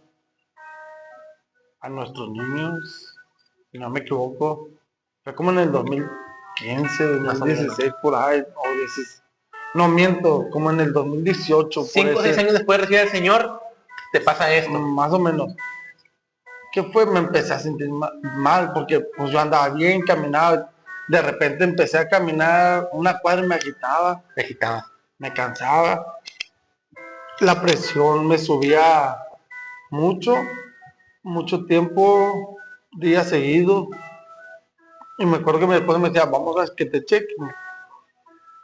a nuestros niños, si no me equivoco, fue como en el 2015, 2016, por ahí, o 16. No miento, como en el 2018. 5 o 6 años después de recibir al Señor, te pasa esto. Más o menos. ¿Qué fue? Me empecé a sentir mal, porque pues yo andaba bien, caminaba. De repente empecé a caminar una cuadra y me agitaba. Me cansaba. La presión me subía mucho tiempo, días seguidos. Y me acuerdo que mi esposa me decía, vamos a que te chequen.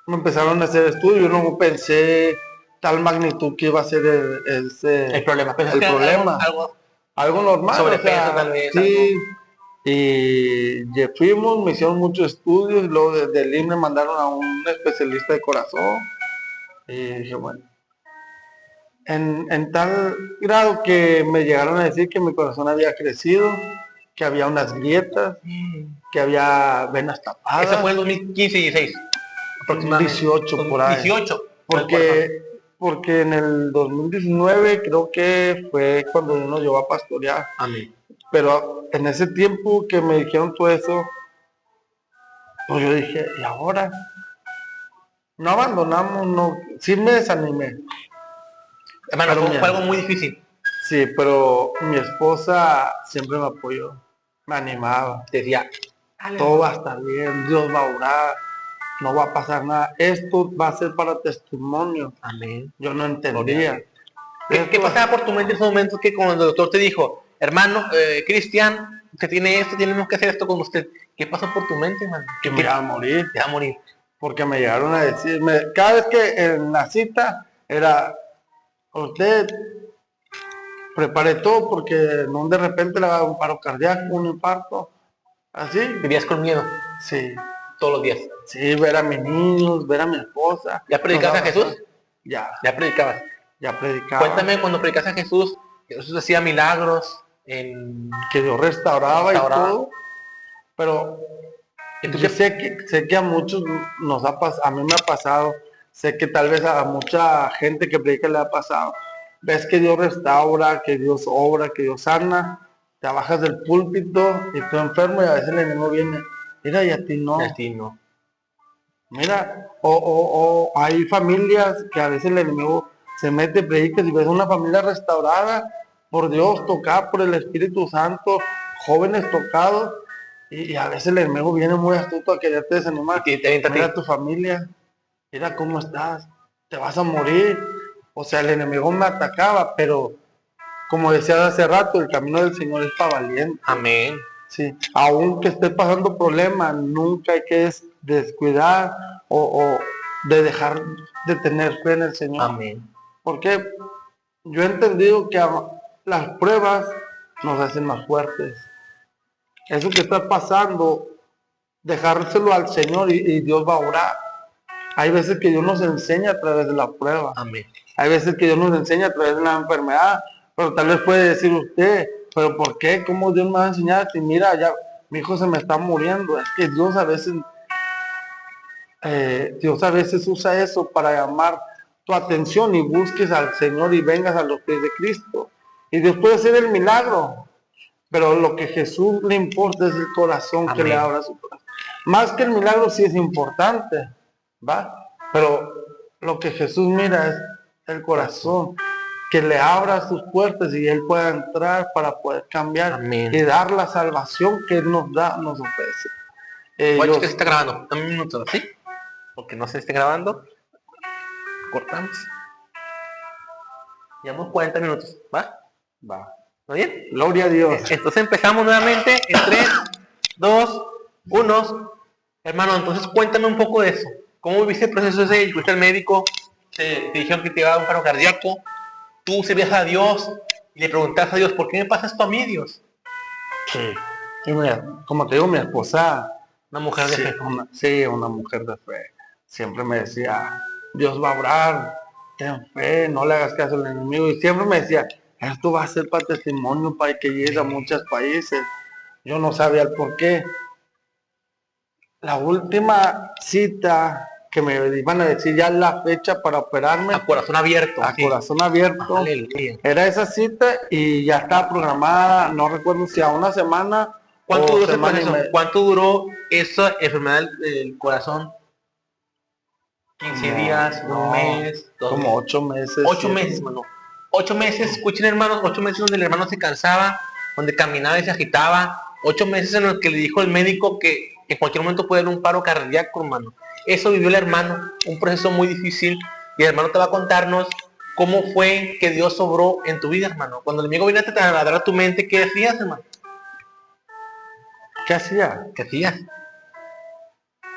Me empezaron a hacer estudios, yo no pensé tal magnitud que iba a ser el problema. Algo normal. Sobrepeso, tal vez. Sí. Y fuimos, me hicieron muchos estudios, y luego desde el IMSS me mandaron a un especialista de corazón. Y dije, bueno. En tal grado que me llegaron a decir que mi corazón había crecido, que había unas grietas, que había venas tapadas. Eso fue en 2015 y 16. 18 por ahí. 18. Porque en el 2019 creo que fue cuando uno llevó a pastorear. Amén. Pero en ese tiempo que me dijeron todo eso, pues yo dije, ¿y ahora? No abandonamos, no, sí me desanimé. Hermano, fue algo muy difícil. Sí, pero mi esposa siempre me apoyó, me animaba. Decía, todo va a estar bien, Dios va a orar, no va a pasar nada. Esto va a ser para testimonio. Amén. Yo no entendía. ¿Qué pasaba por tu mente en esos momentos que cuando el doctor te dijo, hermano, Cristian, usted tiene esto, tenemos que hacer esto con usted? ¿Qué pasó por tu mente, hermano? Que me iba a morir. Te iba a morir. Porque me llegaron a decirme, cada vez que en la cita era, usted prepare todo porque no de repente le va a dar un paro cardíaco, un infarto, así. ¿Vivías con miedo? Sí. Todos los días. Sí, ver a mis niños, ver a mi esposa. ¿Ya predicabas a Jesús? Ya. ¿Ya predicabas? Ya predicaba. Cuéntame cuando predicaste a Jesús, que Jesús hacía milagros, que Dios restauraba y todo. Pero yo sé que a muchos nos ha pasado, a mí me ha pasado, sé que tal vez a mucha gente que predica le ha pasado. Ves que Dios restaura, que Dios obra, que Dios sana, te bajas del púlpito y tú enfermo y a veces el enemigo viene, mira, y a ti no. Y a ti no. Mira, o hay familias que a veces el enemigo se mete, predica, y ves una familia restaurada por Dios, tocada por el Espíritu Santo, jóvenes tocados, y a veces el enemigo viene muy astuto a quererte desanimar. Mira a tu familia, mira cómo estás, te vas a morir. O sea, el enemigo me atacaba, pero como decía hace rato, el camino del Señor es para valientes. Amén. Sí, aunque esté pasando problemas, nunca hay que descuidar o de dejar de tener fe en el Señor. Amén. ¿Por qué? yo he entendido que las pruebas nos hacen más fuertes. Eso que está pasando, dejárselo al Señor y Dios va a orar. Hay veces que Dios nos enseña a través de la prueba. Amén. Hay veces que Dios nos enseña a través de la enfermedad, pero tal vez puede decir usted, pero ¿por qué? ¿Cómo Dios me va a enseñar? Si mira, ya mi hijo se me está muriendo. Es que Dios a veces usa eso para llamar tu atención y busques al Señor y vengas a los pies de Cristo. Y Dios puede hacer el milagro, pero lo que Jesús le importa es el corazón. Amén. Que le abra su corazón. Más que el milagro sí es importante, ¿va? Pero lo que Jesús mira es el corazón, que le abra sus puertas y Él pueda entrar para poder cambiar. Amén. Y dar la salvación que Él nos da, nos ofrece. Guacho, que se está grabando, dame un minuto, ¿sí? Porque no se esté grabando, cortamos. Llevamos 40 minutos, ¿va? Va. ¿Está bien? Gloria a Dios. Entonces empezamos nuevamente en 3, 2, 1. Hermano, entonces cuéntame un poco de eso. ¿Cómo viviste el proceso ese? ¿Fuiste al médico? Te dijeron que te iba a dar un paro cardíaco. Tú servías a Dios y le preguntabas a Dios, ¿por qué me pasa esto a mí, Dios? Sí. Y mira, como te digo, mi esposa, una mujer de fe. Una mujer de fe. Siempre me decía, Dios va a orar, ten fe, no le hagas caso al enemigo. Y siempre me decía, esto va a ser para testimonio, para que llegue a muchos países. Yo no sabía el por qué. La última cita que me iban a decir ya la fecha para operarme. A corazón abierto. A corazón abierto. Aleluya. Era esa cita y ya estaba programada, no recuerdo si a una semana. ¿Cuánto duró ese proceso? ¿Cuánto duró esa enfermedad del corazón? 15 días, un mes, como 8 meses. 8 meses, hermano. 8 meses, escuchen, hermanos, 8 meses donde el hermano se cansaba, donde caminaba y se agitaba. 8 meses en los que le dijo el médico que en cualquier momento puede haber un paro cardíaco, hermano. Eso vivió el hermano, un proceso muy difícil. Y el hermano te va a contarnos cómo fue que Dios obró en tu vida, hermano. Cuando el enemigo viene a taladrar a tu mente, ¿qué hacías, hermano? ¿Qué hacía? ¿Qué hacías?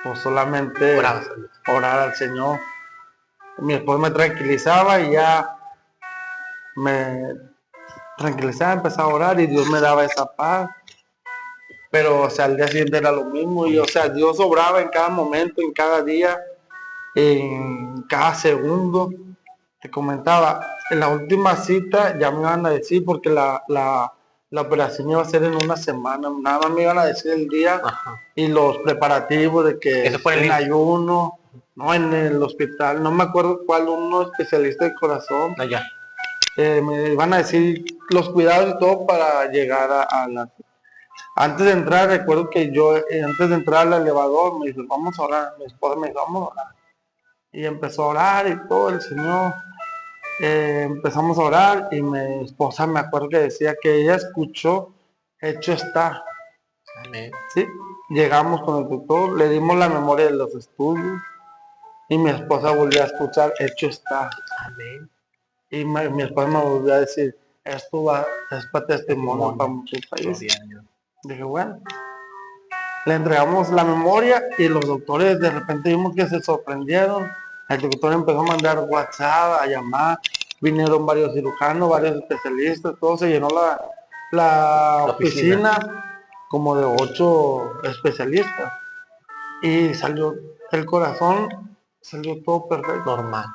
Pues solamente orar al Señor. Mi esposa me tranquilizaba y ya me tranquilizaba, empezaba a orar y Dios me daba esa paz. Pero, o sea, al día siguiente era lo mismo y, o sea, Dios obraba en cada momento, en cada día, en cada segundo. Te comentaba, en la última cita ya me iban a decir, porque la operación iba a ser en una semana, nada más me iban a decir el día. Ajá. Y los preparativos de que eso fue en ayuno, no en el hospital, no me acuerdo cuál, uno especialista de corazón. Allá. Me iban a decir los cuidados y todo para llegar a la... Antes de entrar, recuerdo que yo, antes de entrar al elevador, me dijo, vamos a orar. Mi esposa me dijo, vamos a orar. Y empezó a orar y todo, el Señor. Empezamos a orar y mi esposa me acuerdo que decía que ella escuchó, hecho está. Amén. ¿Sí? Llegamos con el doctor, le dimos la memoria de los estudios y mi esposa volvió a escuchar, hecho está. Amén. Y mi esposa me volvió a decir, esto es para testimonio para muchos países. Dije, bueno, le entregamos la memoria y los doctores de repente vimos que se sorprendieron. El doctor empezó a mandar WhatsApp, a llamar, vinieron varios cirujanos, varios especialistas, todo se llenó la oficina como de 8 especialistas. Y salió el corazón, salió todo perfecto. Normal.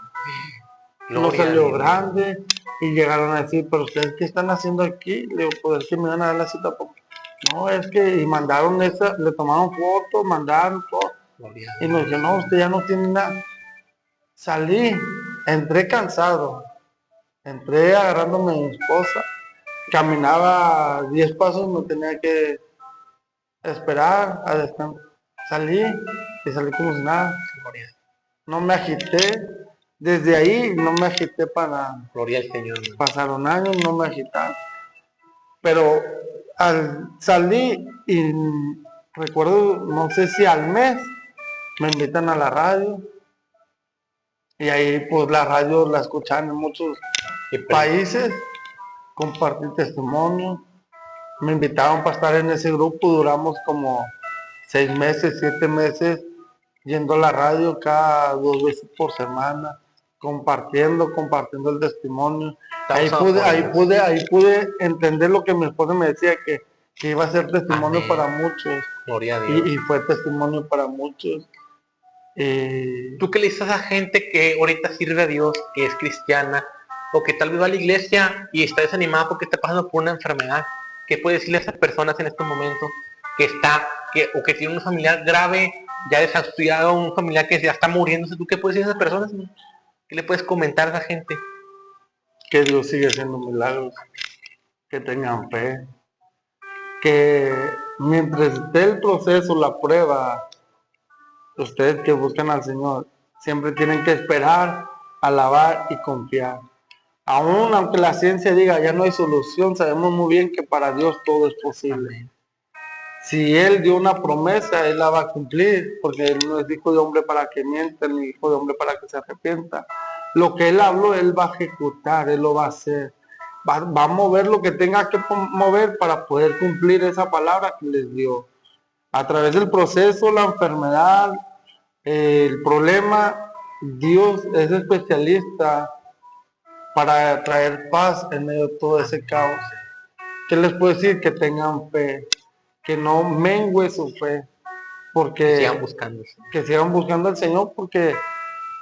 No salió grande y llegaron a decir, pero ustedes qué están haciendo aquí. Le digo, pues es que me van a dar la cita. No, es que, y mandaron esa, le tomaron fotos, mandaron todo. Y nos dijeron, no, usted ya no tiene nada. Salí, entré cansado, entré agarrándome a mi esposa, caminaba 10 pasos, me tenía que esperar a descansar. Salí y salí como si nada. No me agité, desde ahí no me agité para nada. Gloria al Señor. Pasaron años, no me agitaba. Pero al salir y recuerdo, no sé si al mes, me invitan a la radio. Y ahí pues la radio la escuchan en muchos países, compartí testimonio. Me invitaron para estar en ese grupo, duramos como 6 meses, 7 meses, yendo a la radio cada 2 veces por semana, compartiendo el testimonio. Estamos Ahí pude entender lo que mi esposa me decía, que iba a ser testimonio Amén. para muchos. Gloria a Dios. Y fue testimonio para muchos. ¿Tú qué le dices a gente que ahorita sirve a Dios, que es cristiana, o que tal vez va a la iglesia y está desanimada porque está pasando por una enfermedad? ¿Qué puedes decirle a esas personas en estos momentos o que tiene un familiar grave, ya desahuciado, un familiar que ya está muriéndose? ¿Tú qué puedes decir a esas personas? ¿Qué le puedes comentar a esa gente? Que Dios sigue haciendo milagros, que tengan fe, que mientras esté el proceso, la prueba, ustedes que buscan al Señor, siempre tienen que esperar, alabar y confiar. Aún aunque la ciencia diga ya no hay solución, sabemos muy bien que para Dios todo es posible. Amén. Si Él dio una promesa, Él la va a cumplir, porque Él no es hijo de hombre para que mienta, ni hijo de hombre para que se arrepienta. Lo que Él habló, Él va a ejecutar, Él lo va a hacer. Va a mover lo que tenga que mover para poder cumplir esa palabra que les dio. A través del proceso, la enfermedad, el problema, Dios es especialista para traer paz en medio de todo ese caos. ¿Qué les puedo decir? Que tengan fe, que no mengue su fe, porque que sigan buscando al Señor, porque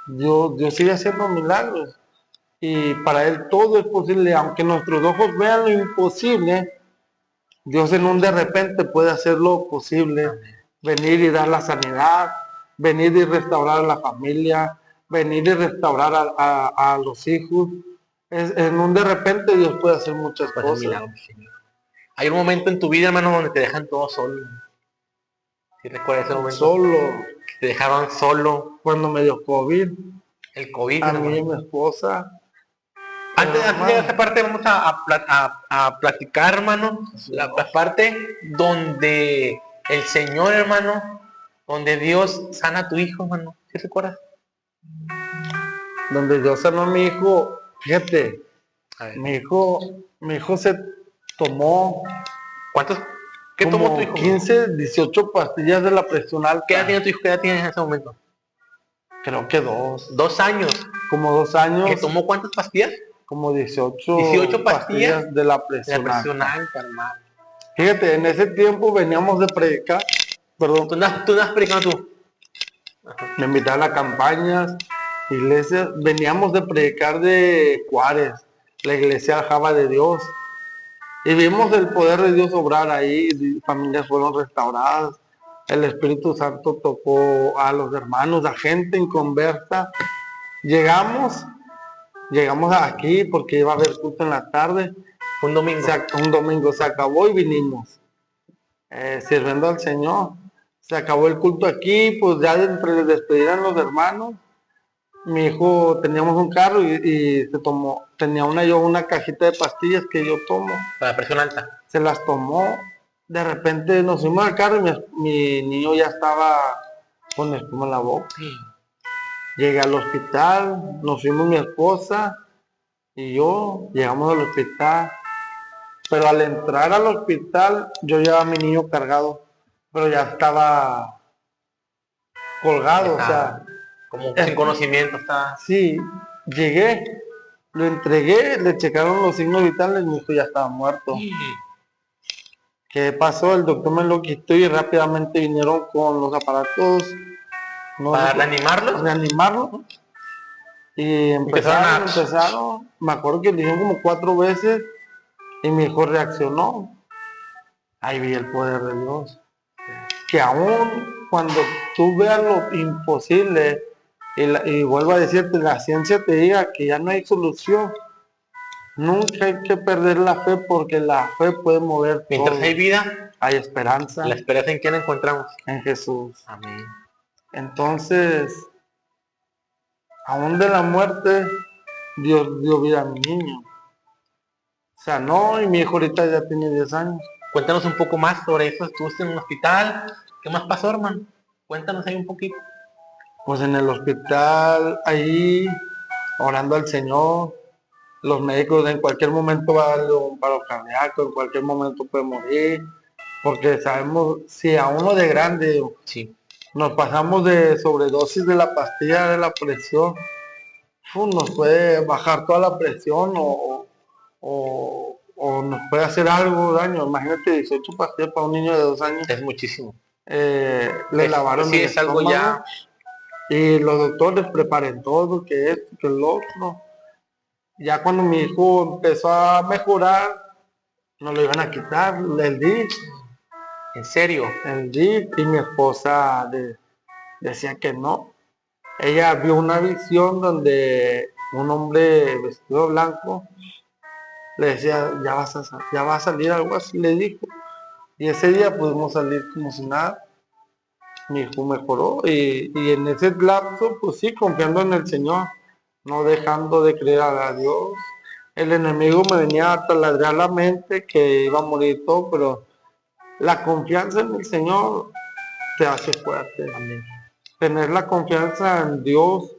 Dios sigue haciendo milagros y para Él todo es posible. Aunque nuestros ojos vean lo imposible, Dios en un de repente puede hacer lo posible. Amén. Venir y dar la sanidad, venir y restaurar a la familia, venir y restaurar a los hijos. En un de repente Dios puede hacer muchas cosas. Hay un momento en tu vida, hermano, donde te dejan todo solo. ¿Sí recuerdas ese momento? Solo. Que te dejaban solo. Cuando me dio COVID. El COVID. A mí y mi esposa. Antes de esa parte vamos a platicar, hermano, la parte donde el Señor, hermano, donde Dios sana a tu hijo, hermano. ¿Sí recuerdas? Donde Dios sanó a mi hijo, fíjate, mi hijo se tomó. ¿Cuántos? ¿Qué tomó tu hijo? 15, 18 pastillas de la presión alta. ¿Qué edad tiene tu hijo? ¿Qué edad tiene en ese momento? Creo que 2. 2 años. Como 2 años. ¿Que tomó cuántas pastillas? Como 18 pastillas de la presión alta, hermano. Fíjate, en ese tiempo veníamos de predicar. Perdón. ¿Tú andas predicando tú? Me invitaron a campañas, iglesias. Veníamos de predicar de Juárez, la iglesia Java de Dios. Y vimos el poder de Dios obrar ahí. Familias fueron restauradas. El Espíritu Santo tocó a los hermanos, a gente inconversa. Llegamos aquí porque iba a haber culto en la tarde. Un domingo se acabó y vinimos sirviendo al Señor. Se acabó el culto aquí, pues ya entre despedían los hermanos. Mi hijo, teníamos un carro y tenía una cajita de pastillas que yo tomo. Para presión alta. Se las tomó. De repente nos fuimos al carro y mi niño ya estaba con espuma en la boca. Llegué al hospital, nos fuimos mi esposa y yo, llegamos al hospital. Pero al entrar al hospital, yo llevaba a mi niño cargado, pero ya estaba colgado, o sea. Como sin conocimiento está. Sí, llegué, lo entregué, le checaron los signos vitales, mi hijo ya estaba muerto. ¿Qué pasó? El doctor me lo quitó y rápidamente vinieron con los aparatos. ¿Para reanimarlo? Reanimarlo. Y empezaron. Me acuerdo que lo hicieron como 4 veces y mi hijo reaccionó. Ahí vi el poder de Dios. Que aún cuando tú veas lo imposible, y vuelvo a decirte, la ciencia te diga que ya no hay solución, nunca hay que perder la fe, porque la fe puede mover todo. Mientras hay vida, hay esperanza. ¿La esperanza en quién la encontramos? En Jesús. Amén. Entonces, aún de la muerte, Dios dio vida a mi niño. Sanó y mi hijo ahorita ya tiene 10 años. Cuéntanos un poco más sobre eso. Estuviste en un hospital. ¿Qué más pasó, hermano? Cuéntanos ahí un poquito. Pues en el hospital, ahí, orando al Señor. Los médicos en cualquier momento va a darle un paro cardíaco, en cualquier momento puede morir. Porque sabemos, si a uno de grande sí, nos pasamos de sobredosis de la pastilla de la presión, nos puede bajar toda la presión o nos puede hacer algo daño. Imagínate 18 pastillas para un niño de 2 años. Es muchísimo. Le lavaron sí, el es algo estómago ya. y los doctores preparen todo, que esto, que el otro. Ya cuando mi hijo empezó a mejorar, no lo iban a quitar el DIP. ¿En serio? El DIP, y mi esposa decía que no. Ella vio una visión donde un hombre vestido blanco le decía, ya va a salir, algo así le dijo. Y ese día pudimos salir como si nada. Mi hijo mejoró y en ese lapso, pues sí, confiando en el Señor, no dejando de creer a Dios. El enemigo me venía a taladrar la mente que iba a morir todo, pero la confianza en el Señor te hace fuerte. Amén. Tener la confianza en Dios,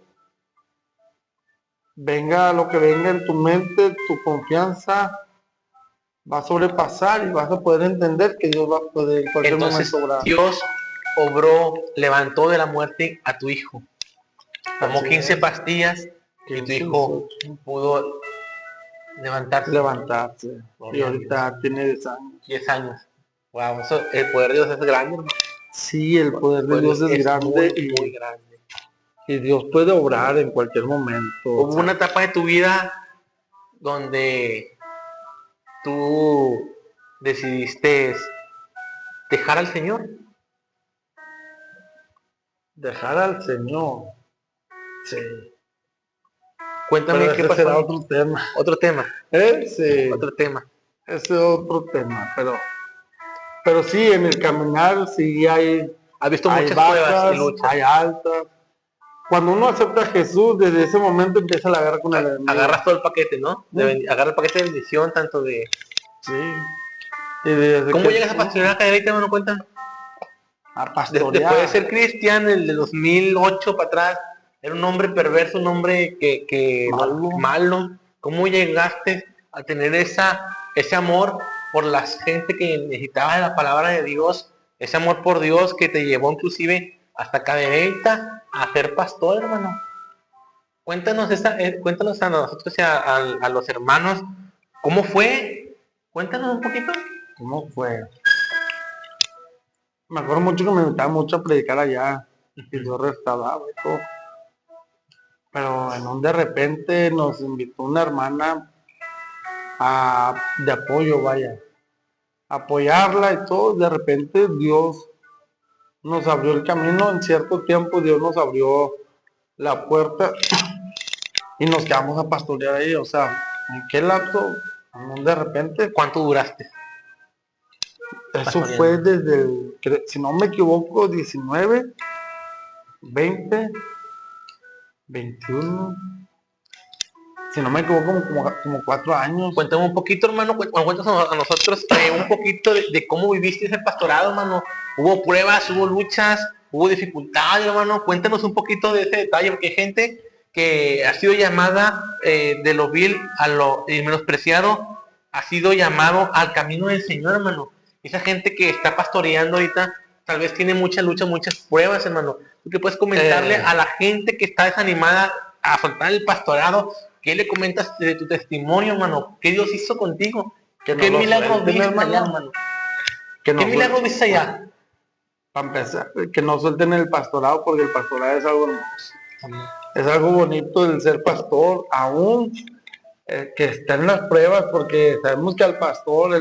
venga lo que venga en tu mente, tu confianza va a sobrepasar y vas a poder entender que Dios va a poder en cualquier Entonces, momento obrar. Dios obró, levantó de la muerte a tu hijo. Tomó Así 15 es. pastillas y tu hijo pudo levantarse. Y ahorita tiene 10 años. 10 años. Wow, eso, el poder de Dios es grande, hermano. Sí, el poder de Dios es grande, muy grande. y Dios puede obrar en cualquier momento. Hubo una etapa de tu vida donde tú decidiste dejar al Señor. Dejar al Señor. Sí. Cuéntame Pero qué ese pasó. será otro tema. Otro tema. Sí. Otro tema. Ese otro tema, pero sí, en el caminar sí hay visto hay muchas bajas, pruebas y luchas. hay altas. Cuando uno acepta a Jesús, desde ese momento empieza la guerra con el enemigo. Agarras todo el paquete, ¿no? Agarras el paquete de bendición, tanto de... Sí. Y desde ¿Cómo llegas a pastorear acá ahorita, me lo cuentan? A pastorear. Después de ser cristiano, el de 2008 para atrás, era un hombre perverso, un hombre que malo. ¿Cómo llegaste a tener ese amor por la gente que necesitaba de la palabra de Dios? Ese amor por Dios que te llevó inclusive hasta Cadereyta a ser pastor, hermano. Cuéntanos, cuéntanos a nosotros y a los hermanos, ¿cómo fue? Cuéntanos un poquito. ¿Cómo fue? Me acuerdo mucho que me invitaban mucho a predicar allá, y yo restauraba y todo. Pero en un de repente nos invitó una hermana de apoyo, vaya, a apoyarla y todo. De repente Dios nos abrió el camino, en cierto tiempo Dios nos abrió la puerta y nos quedamos a pastorear ahí. O sea, ¿en qué lapso? De repente. ¿Cuánto duraste? Eso fue desde si no me equivoco, 19, 20, 21, si no me equivoco, como 4 años. Cuéntame un poquito, hermano, cuéntanos a nosotros un poquito de cómo viviste ese pastorado, hermano. ¿Hubo pruebas, hubo luchas, hubo dificultades, hermano? Cuéntanos un poquito de ese detalle, porque hay gente que ha sido llamada de lo vil a lo menospreciado, ha sido llamado al camino del Señor, hermano. Esa gente que está pastoreando ahorita, tal vez tiene muchas luchas, muchas pruebas, hermano. ¿Tú qué puedes comentarle a la gente que está desanimada a afrontar el pastorado? ¿Qué le comentas de tu testimonio, hermano? ¿Qué Dios hizo contigo? ¿Qué milagro viste allá, hermano? ¿Qué milagro viste allá? Para empezar, que no suelten el pastorado, porque el pastorado es algo hermoso. Es algo bonito el ser pastor, aún que está en las pruebas, porque sabemos que el pastorado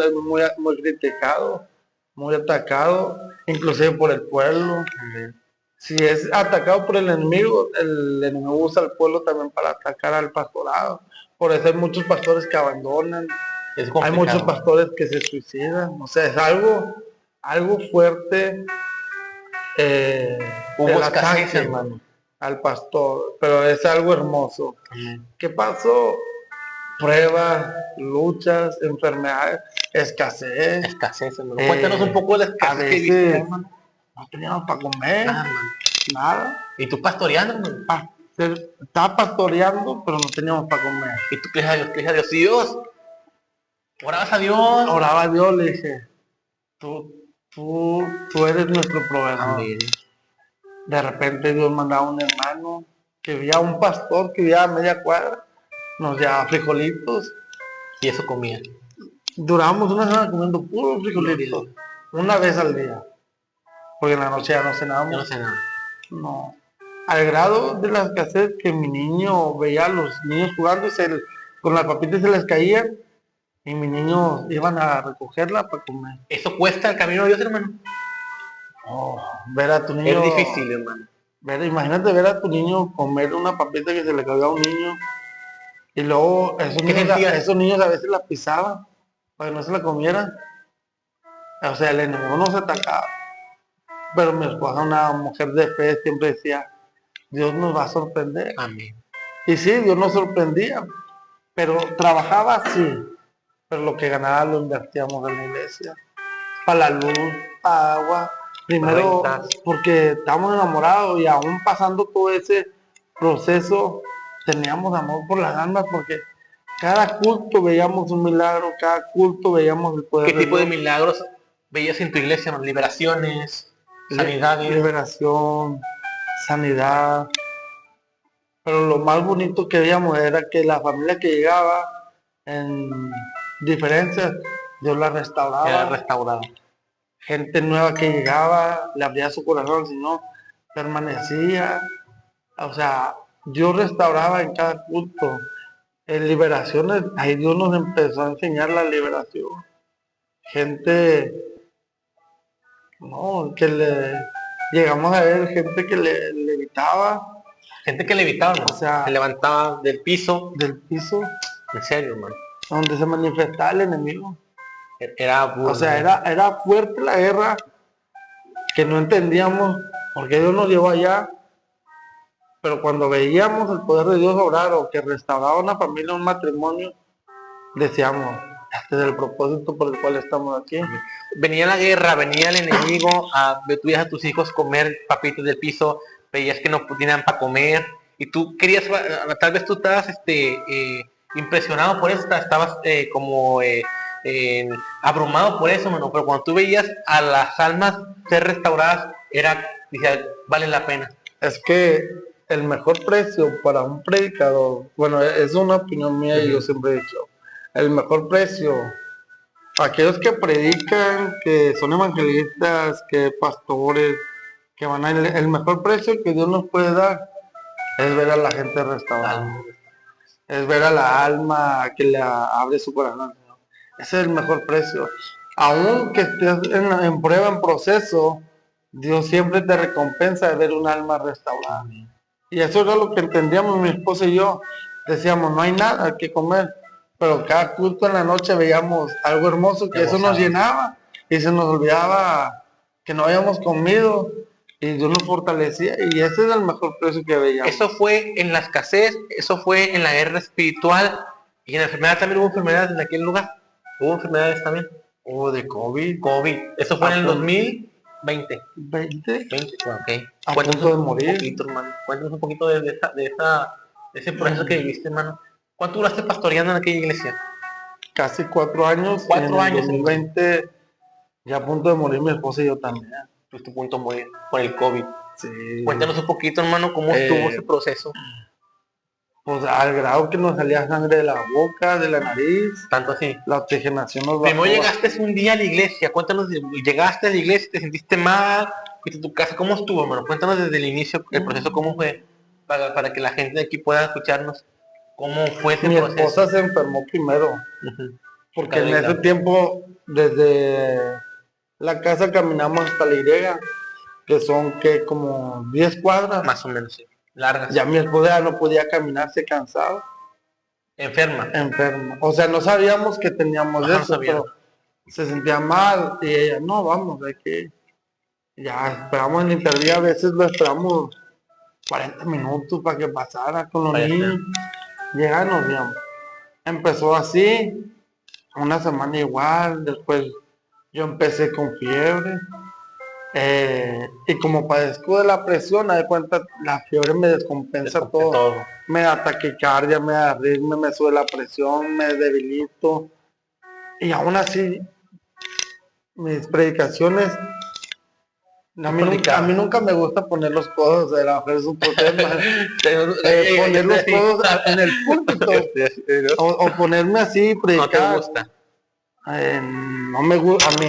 es muy criticado, muy atacado, inclusive por el pueblo. Si es atacado por el enemigo usa al pueblo también para atacar al pastorado. Por eso hay muchos pastores que abandonan, hay muchos pastores que se suicidan. O sea, es algo fuerte el ataque, hermano, al pastor, pero es algo hermoso. ¿Qué pasó? Pruebas, luchas, enfermedades, escasez, hermano. Cuéntanos un poco de la escasez que viste, hermano. No teníamos para comer, nada. ¿Y tú pastoreando, hermano? Estaba pastoreando, pero no teníamos para comer. ¿Y tú qué a Dios? Dios, orabas a Dios. Oraba a Dios, le dije, tú eres nuestro proveedor. Amén. De repente Dios mandaba un hermano que había un pastor que vivía a media cuadra, nos llevaba frijolitos. Y eso comía. Durábamos una semana comiendo puros frijolitos, Gloria una vez al día, porque en la noche ya no Yo cenábamos. no sé nada. No. Al grado de la escasez que mi niño veía a los niños jugando y con las papitas se les caían y mis niños iban a recogerla para comer. Eso cuesta el camino de Dios, hermano. Oh, ver a tu niño. Es difícil, hermano. Imagínate ver a tu niño comer una papita que se le cayó a un niño y luego esos niños a veces la pisaban para que no se la comieran. O sea, el enemigo no se atacaba. Pero mi esposa, una mujer de fe, siempre decía, Dios nos va a sorprender. Amén. Y sí, Dios nos sorprendía, pero trabajaba sí, pero lo que ganaba lo invertíamos en la iglesia, para la luz, para agua, primero Rentas. porque estábamos enamorados y aún pasando todo ese proceso teníamos amor por las almas porque cada culto veíamos un milagro, cada culto veíamos el poder ¿Qué tipo de Dios. milagros veías en tu iglesia, hermano? Liberaciones, sanidades. Liberación, sanidad. Pero lo más bonito que veíamos era que la familia que llegaba en diferencias, Dios la restauraba. Era restaurado. Gente nueva que llegaba, le abría su corazón, si no, permanecía. O sea, Dios restauraba en cada culto. En liberaciones, ahí Dios nos empezó a enseñar la liberación. Gente, no, llegamos a ver gente que le levitaba. Gente que levitaba, hermano. O sea, se levantaba del piso. Del piso, En serio, hermano. donde se manifestaba el enemigo. Era burdo. O sea, era fuerte la guerra que no entendíamos por qué Dios nos llevó allá. Pero cuando veíamos el poder de Dios obrar o que restauraba una familia, un matrimonio, decíamos, este es el propósito por el cual estamos aquí. Venía la guerra, venía el enemigo, tú veías a tus hijos comer papitas del piso, veías que no tenían para comer, y tú querías, tal vez tú estabas impresionado por eso, estabas abrumado por eso, mano, pero cuando tú veías a las almas ser restauradas, decía, vale la pena. Es que el mejor precio para un predicador, bueno, es una opinión mía y yo siempre he dicho, el mejor precio, aquellos que predican, que son evangelistas, que pastores, que van a el mejor precio que Dios nos puede dar es ver a la gente restaurada, es ver a la alma que le abre su corazón. Ese es el mejor precio. Aún que estés en prueba, en proceso, Dios siempre te recompensa de ver un alma restaurada. Y eso era lo que entendíamos mi esposa y yo. Decíamos, no hay nada que comer, pero cada culto en la noche veíamos algo hermoso que eso nos llenaba y se nos olvidaba que no habíamos comido y Dios nos fortalecía y ese es el mejor precio que veíamos. Eso fue en la escasez, eso fue en la guerra espiritual y en la enfermedad también hubo enfermedades en aquel lugar. Hubo enfermedades también. Hubo de COVID. Eso fue en el 2020. ¿20? 20, ok. A punto de morir. Poquito, hermano. Cuéntanos un poquito de ese proceso que viviste, hermano. ¿Cuánto duraste pastoreando en aquella iglesia? Casi 4 años. 4 años. En el 2020, ya a punto de morir mi esposa y yo también. Estuviste a punto de morir por el COVID. Sí. Cuéntanos un poquito, hermano, cómo estuvo ese proceso. Pues al grado que nos salía sangre de la boca, de la nariz. Tanto así. La oxigenación nos bajó. Primero llegaste un día a la iglesia. Cuéntanos, llegaste a la iglesia, te sentiste mal, fuiste a tu casa. ¿Cómo estuvo, hermano? Cuéntanos desde el inicio el proceso, cómo fue, para que la gente de aquí pueda escucharnos. ¿Cómo fue ese proceso? Mi esposa se enfermó primero. Porque en ese tiempo, desde la casa caminamos hasta la Y, que son como 10 cuadras. Más o menos, sí. Largas. Ya mi esposa no podía caminar, se cansaba. Enferma. O sea, no sabíamos que teníamos eso, pero se sentía mal y ella, no, vamos, hay que... Ya esperamos el interview, a veces lo esperamos 40 minutos para que pasara con los niños. Llega y nos vimos. Empezó así, una semana igual, después yo empecé con fiebre. Y como padezco de la presión, me da cuenta, la fiebre me descompensa todo. Me da taquicardia, me da ritmo, me sube la presión, me debilito. Y aún así, mis predicaciones A mí nunca me gusta poner los codos de la mujer, es un problema. Poner los codos en el púlpito o ponerme así, predicar. No te gusta. No me gusta, a mí.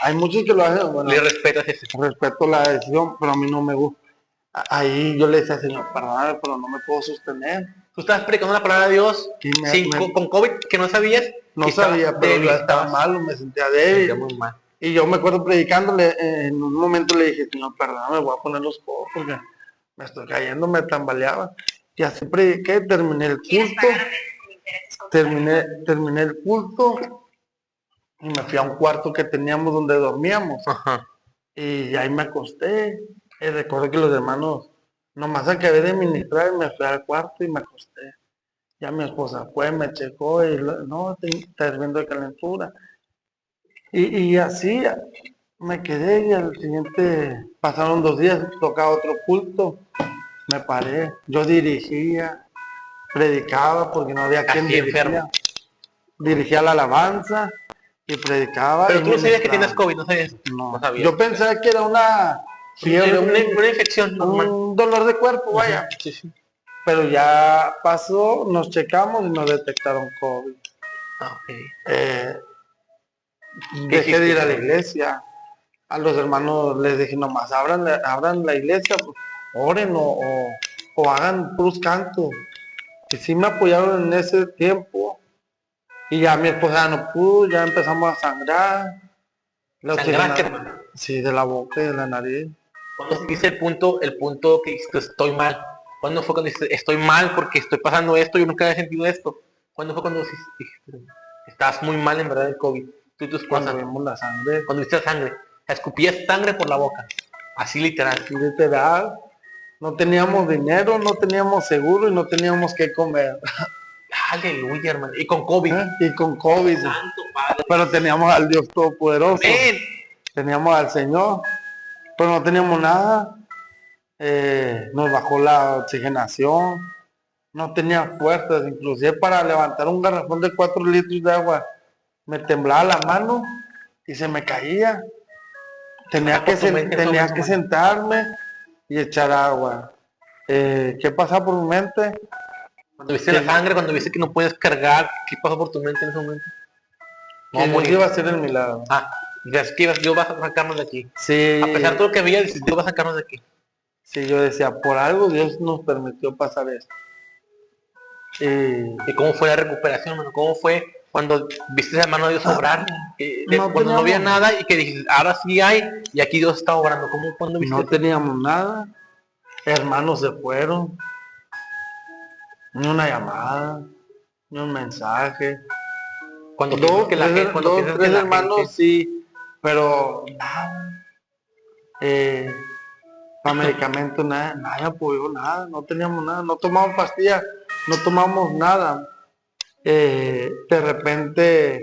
Hay muchos que lo hacen, bueno, Le respetas ese. respeto la decisión, pero a mí no me gusta. Ahí yo le decía, Señor, perdóname, pero no me puedo sostener. Tú estabas predicando la palabra de Dios con COVID, que no sabías. No sabía, pero estaba malo, me sentía débil. Muy mal. Y yo me acuerdo predicándole, en un momento le dije, Señor, perdóname, voy a poner los codos porque me estoy cayendo, me tambaleaba. Y así prediqué, terminé el culto, terminé el culto y me fui a un cuarto que teníamos donde dormíamos. Ajá. Y ahí me acosté. Y recuerdo que los hermanos, nomás acabé de ministrar y me fui al cuarto y me acosté. Ya mi esposa fue, me checó y no, estás viendo de calentura. Y así me quedé y al siguiente, pasaron 2 días, tocaba otro culto, me paré, yo dirigía, predicaba porque no había quien dirigía la alabanza y predicaba. Pero tú no sabías que tienes COVID, no sabías. No sabía. Yo pensaba que era una fiebre, una infección normal. Un dolor de cuerpo, vaya. Sí, sí. Pero ya pasó, nos checamos y nos detectaron COVID. Okay. Dejé de ir a la iglesia. A los hermanos les dije, nomás abran la iglesia, pues, oren o hagan puros cantos. Y sí me apoyaron en ese tiempo. Y ya mi esposa no pudo, ya empezamos a sangrar. ¿Sangraste, hermano? Sí, de la boca y de la nariz. ¿Cuándo dice el punto que dijiste, estoy mal? ¿Cuándo fue cuando dijiste, estoy mal porque estoy pasando esto, yo nunca había sentido esto? ¿Cuándo fue cuando dijiste, estás muy mal en verdad el COVID? Tú y tu esposa. Cuando vimos la sangre. Cuando viste la sangre. Escupías sangre por la boca. Así literal. Literal. No teníamos dinero, no teníamos seguro y no teníamos qué comer. Aleluya, hermano. Y con COVID. Y con COVID. Santo Padre. Pero teníamos al Dios Todopoderoso. ¡Ven! Teníamos al Señor. Pero no teníamos nada. Nos bajó la oxigenación. No tenía fuerzas. Inclusive para levantar un garrafón de 4 litros de agua. Me temblaba la mano y se me caía. Tenía que sentarme y echar agua. ¿Qué pasaba por mi mente? Cuando viste la sangre, cuando viste que no puedes cargar, ¿qué pasó por tu mente en ese momento? No, Dios iba a hacer el milagro. Es que Dios va a sacarnos de aquí. Sí. A pesar de todo lo que había, Dios va a sacarnos de aquí. Sí, yo decía, por algo Dios nos permitió pasar esto. ¿Y cómo fue la recuperación, hermano? ¿Cómo fue cuando viste a mano de Dios obrar? Cuando no había nada y que dijiste, ahora sí hay, y aquí Dios está obrando. ¿Cuándo viste? No teníamos nada. Hermanos se fueron. Ni una llamada, ni un mensaje. Cuando dos, tres hermanos sí, pero nada. Para medicamentos nadie apoyó nada, no teníamos nada, no tomamos pastillas, no tomamos nada. De repente,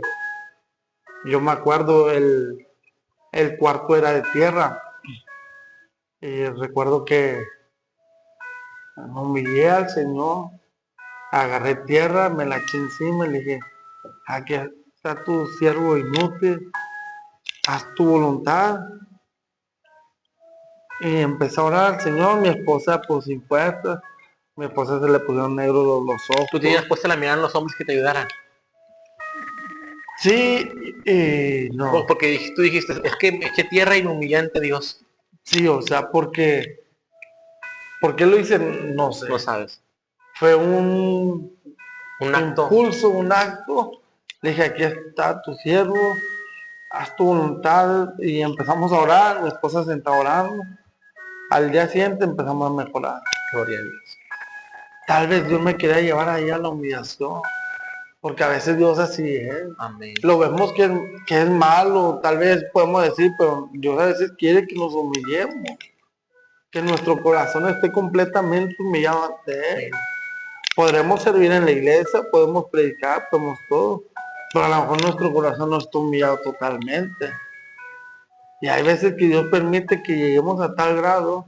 yo me acuerdo, el cuarto era de tierra. Y recuerdo que me humillé al Señor, agarré tierra, me la eché encima y le dije, aquí está tu siervo inútil, haz tu voluntad. Y empecé a orar al Señor, mi esposa pues sin fuerzas, mi esposa se le pusieron negros los ojos. ¿Tú tenías puesta la mirada en los hombres que te ayudaran? Sí, no. Porque tú dijiste, es que eché tierra y me humillé ante Dios. Sí, o sea, porque ¿por qué lo hice? No sé. No sabes. Fue un acto. Impulso, un acto. Le dije, aquí está tu siervo, haz tu voluntad. Y empezamos a orar, mi esposa se está orando. Al día siguiente empezamos a mejorar. Gloria a Dios. Tal vez Dios me quería llevar ahí a la humillación. Porque a veces Dios así es. Amén. Lo vemos que es malo, tal vez podemos decir, pero Dios a veces quiere que nos humillemos. Que nuestro corazón esté completamente humillado ante Él. Podremos servir en la iglesia, podemos predicar, podemos todo, pero a lo mejor nuestro corazón no está humillado totalmente. Y hay veces que Dios permite que lleguemos a tal grado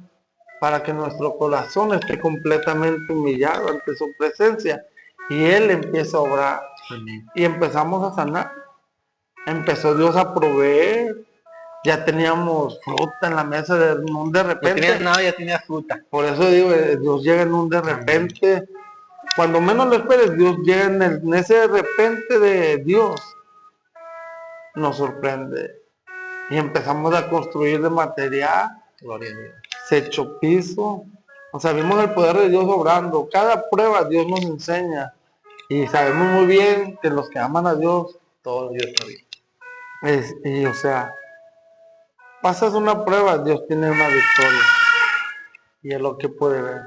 para que nuestro corazón esté completamente humillado ante su presencia. Y Él empieza a obrar. Amén. Y empezamos a sanar. Empezó Dios a proveer. ya teníamos fruta en la mesa, de No repente. tenías nada, ya tenías fruta. Por eso digo, Dios llega en un de repente. Cuando menos lo esperes, Dios llega en ese de repente de Dios. Nos sorprende. Y empezamos a construir de material. Gloria a Dios. Se echó piso. O sea, vimos el poder de Dios obrando. Cada prueba Dios nos enseña. Y sabemos muy bien que los que aman a Dios, Todo Dios está bien. y o sea, pasas una prueba, Dios tiene una victoria. Y es lo que puede ver.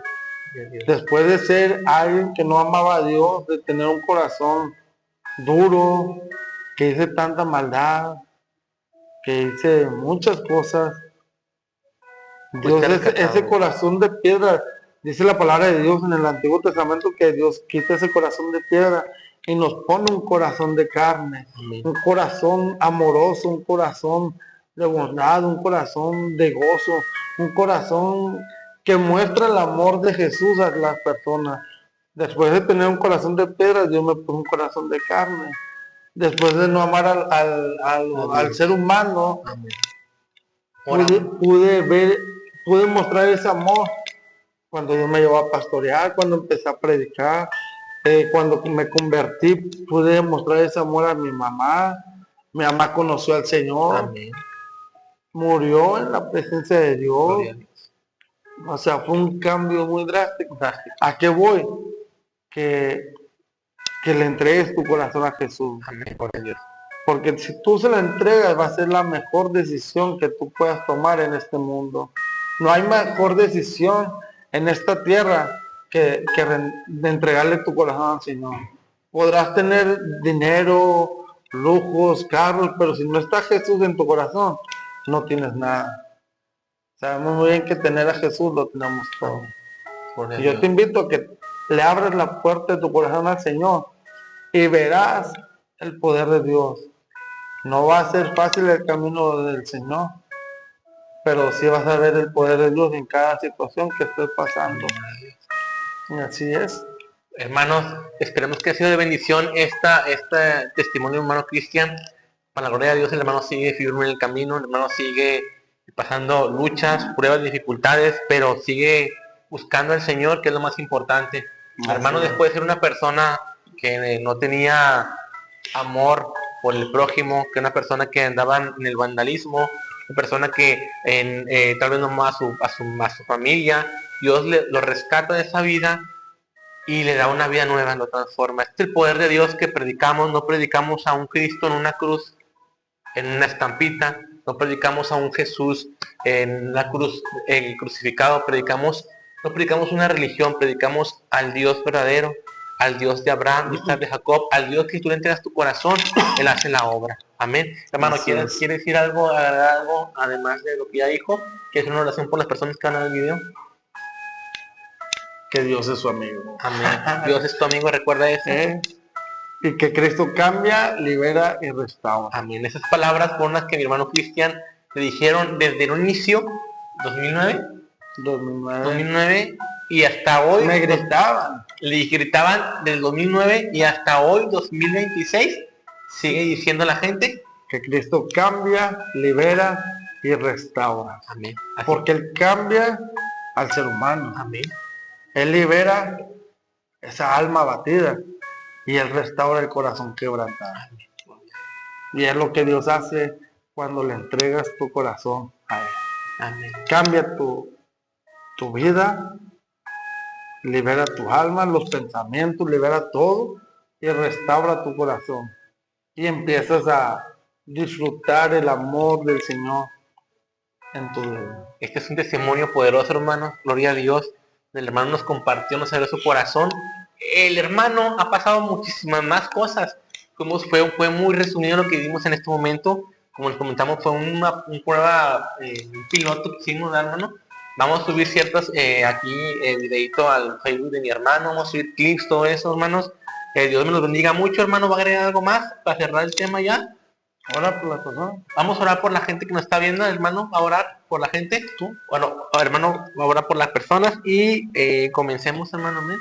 Después de ser alguien que no amaba a Dios, de tener un corazón duro, que hice tanta maldad, que hice muchas cosas, Dios ese corazón de piedra, dice la palabra de Dios en el Antiguo Testamento que Dios quita ese corazón de piedra y nos pone un corazón de carne. Amén. Un corazón amoroso, un corazón de bondad, un corazón de gozo, un corazón que muestra el amor de Jesús a las personas. Después de tener un corazón de piedra, Dios me puso un corazón de carne. Después de no amar al ser humano, pude mostrar ese amor cuando Dios me llevó a pastorear, cuando empecé a predicar, cuando me convertí, pude mostrar ese amor a mi mamá. Mi mamá conoció al Señor. Amén. Murió en la presencia de Dios. O sea, fue un cambio muy drástico. ¿A qué voy? Que le entregues tu corazón a Jesús. Amén, por Dios. Porque si tú se la entregas, va a ser la mejor decisión que tú puedas tomar en este mundo. No hay mejor decisión en esta tierra que de entregarle tu corazón al Señor. Podrás tener dinero, lujos, carros, pero si no está Jesús en tu corazón, no tienes nada. Sabemos muy bien que tener a Jesús lo tenemos todo. Y yo te invito a que le abras la puerta de tu corazón al Señor y verás el poder de Dios. No va a ser fácil el camino del Señor, pero sí vas a ver el poder de Dios en cada situación que estés pasando. Y así es. Hermanos, esperemos que ha sido de bendición este testimonio, hermano Cristian. Para la gloria de Dios, el hermano sigue firme en el camino, el hermano sigue pasando luchas, pruebas, dificultades, pero sigue buscando al Señor, que es lo más importante. El hermano, después de ser una persona que no tenía amor por el prójimo, que una persona que andaba en el vandalismo, una persona que tal vez no más a su familia, Dios lo rescata de esa vida y le da una vida nueva, lo transforma. Este es el poder de Dios que predicamos. No predicamos a un Cristo en una cruz, en una estampita, no predicamos a un Jesús en la cruz, crucificado, no predicamos una religión, predicamos al Dios verdadero, al Dios de Abraham, de Isaac, de Jacob, al Dios que tú le entregas tu corazón, Él hace la obra. Amén. Hermano, ¿quieres decir algo, además de lo que ya dijo? ¿Quieres una oración por las personas que van a ver el video? Que Dios es su amigo. Amén. Dios es tu amigo, recuerda eso. Y que Cristo cambia, libera y restaura. Amén. Esas palabras fueron las que mi hermano Cristian le dijeron desde el inicio, 2009 y hasta hoy. Me gritaban. Le gritaban del 2009 y hasta hoy, 2026, sigue diciendo la gente que Cristo cambia, libera y restaura. Amén. Porque Él cambia al ser humano. Amén. Él libera esa alma abatida y Él restaura el corazón quebrantado. Y es lo que Dios hace cuando le entregas tu corazón a Él. Amén. Cambia tu vida, libera tu alma, los pensamientos, libera todo y restaura tu corazón. Y empiezas a disfrutar el amor del Señor en tu vida. Este es un testimonio poderoso, hermano. Gloria a Dios. El hermano nos compartió, nos abrió su corazón. El hermano ha pasado muchísimas más cosas. Fue muy resumido lo que vimos en este momento. Como les comentamos, fue una prueba, un piloto que hicimos, hermano. Vamos a subir ciertos videito al Facebook de mi hermano. Vamos a subir clips, todo eso, hermanos. Que Dios me los bendiga mucho, hermano. ¿Va a agregar algo más para cerrar el tema ya? Orar por la persona. Vamos a orar por la gente que nos está viendo, hermano. Va a orar por la gente. ¿Tú? Bueno, hermano, va a orar por las personas y comencemos, hermano. ¿Amén?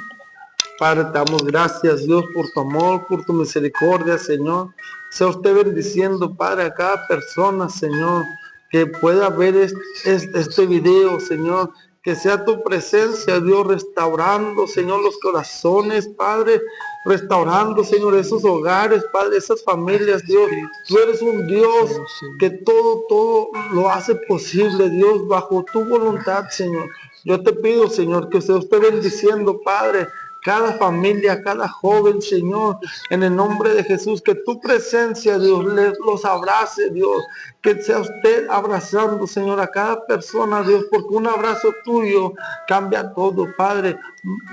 Padre, te damos gracias, Dios, por tu amor, por tu misericordia, Señor. Sea usted bendiciendo, Padre, a cada persona, Señor. que pueda ver este video, Señor. Que sea tu presencia, Dios, restaurando, Señor, los corazones, Padre, restaurando, Señor, esos hogares, Padre, esas familias, Dios. Tú eres un Dios que todo lo hace posible, Dios, bajo tu voluntad, Señor. Yo te pido, Señor, que usted esté bendiciendo, Padre, cada familia, cada joven, Señor, en el nombre de Jesús, que tu presencia, Dios, los abrace, Dios, que sea usted abrazando, Señor, a cada persona, Dios, porque un abrazo tuyo cambia todo, Padre.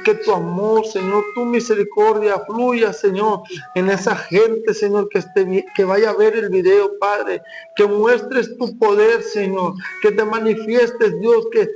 Que tu amor, Señor, tu misericordia fluya, Señor, en esa gente, Señor, que vaya a ver el video, Padre, que muestres tu poder, Señor, que te manifiestes, Dios, que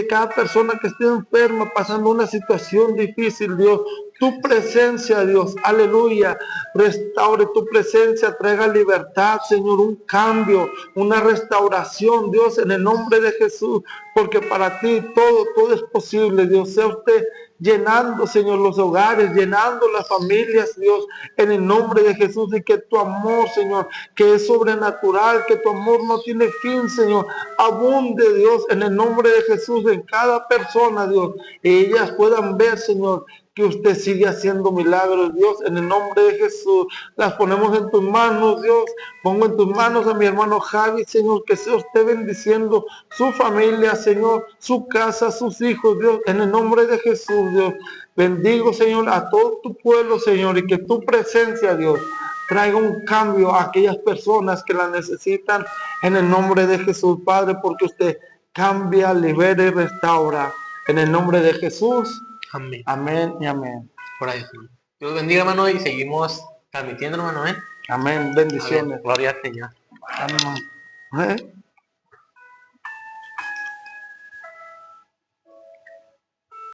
cada persona que esté enferma, pasando una situación difícil, Dios, tu presencia, Dios, aleluya, restaure tu presencia, traiga libertad, Señor, un cambio, una restauración, Dios, en el nombre de Jesús, porque para ti todo es posible, Dios. Sea usted llenando, Señor, los hogares, llenando las familias, Dios, en el nombre de Jesús, y que tu amor, Señor, que es sobrenatural, que tu amor no tiene fin, Señor, abunde, Dios, en el nombre de Jesús, en cada persona, Dios, y ellas puedan ver, Señor, que usted sigue haciendo milagros, Dios, en el nombre de Jesús. Las ponemos en tus manos, Dios. Pongo en tus manos a mi hermano Javi, Señor, que sea usted bendiciendo su familia, Señor, su casa, sus hijos, Dios, en el nombre de Jesús, Dios. Bendigo, Señor, a todo tu pueblo, Señor, y que tu presencia, Dios, traiga un cambio a aquellas personas que la necesitan, en el nombre de Jesús, Padre, porque usted cambia, libera y restaura. En el nombre de Jesús. Amén. Amén y amén. Por ahí, hermano. Dios bendiga, hermano, y seguimos transmitiendo, hermano, ¿eh? Amén. Bendiciones. Gloria al Señor. Amén.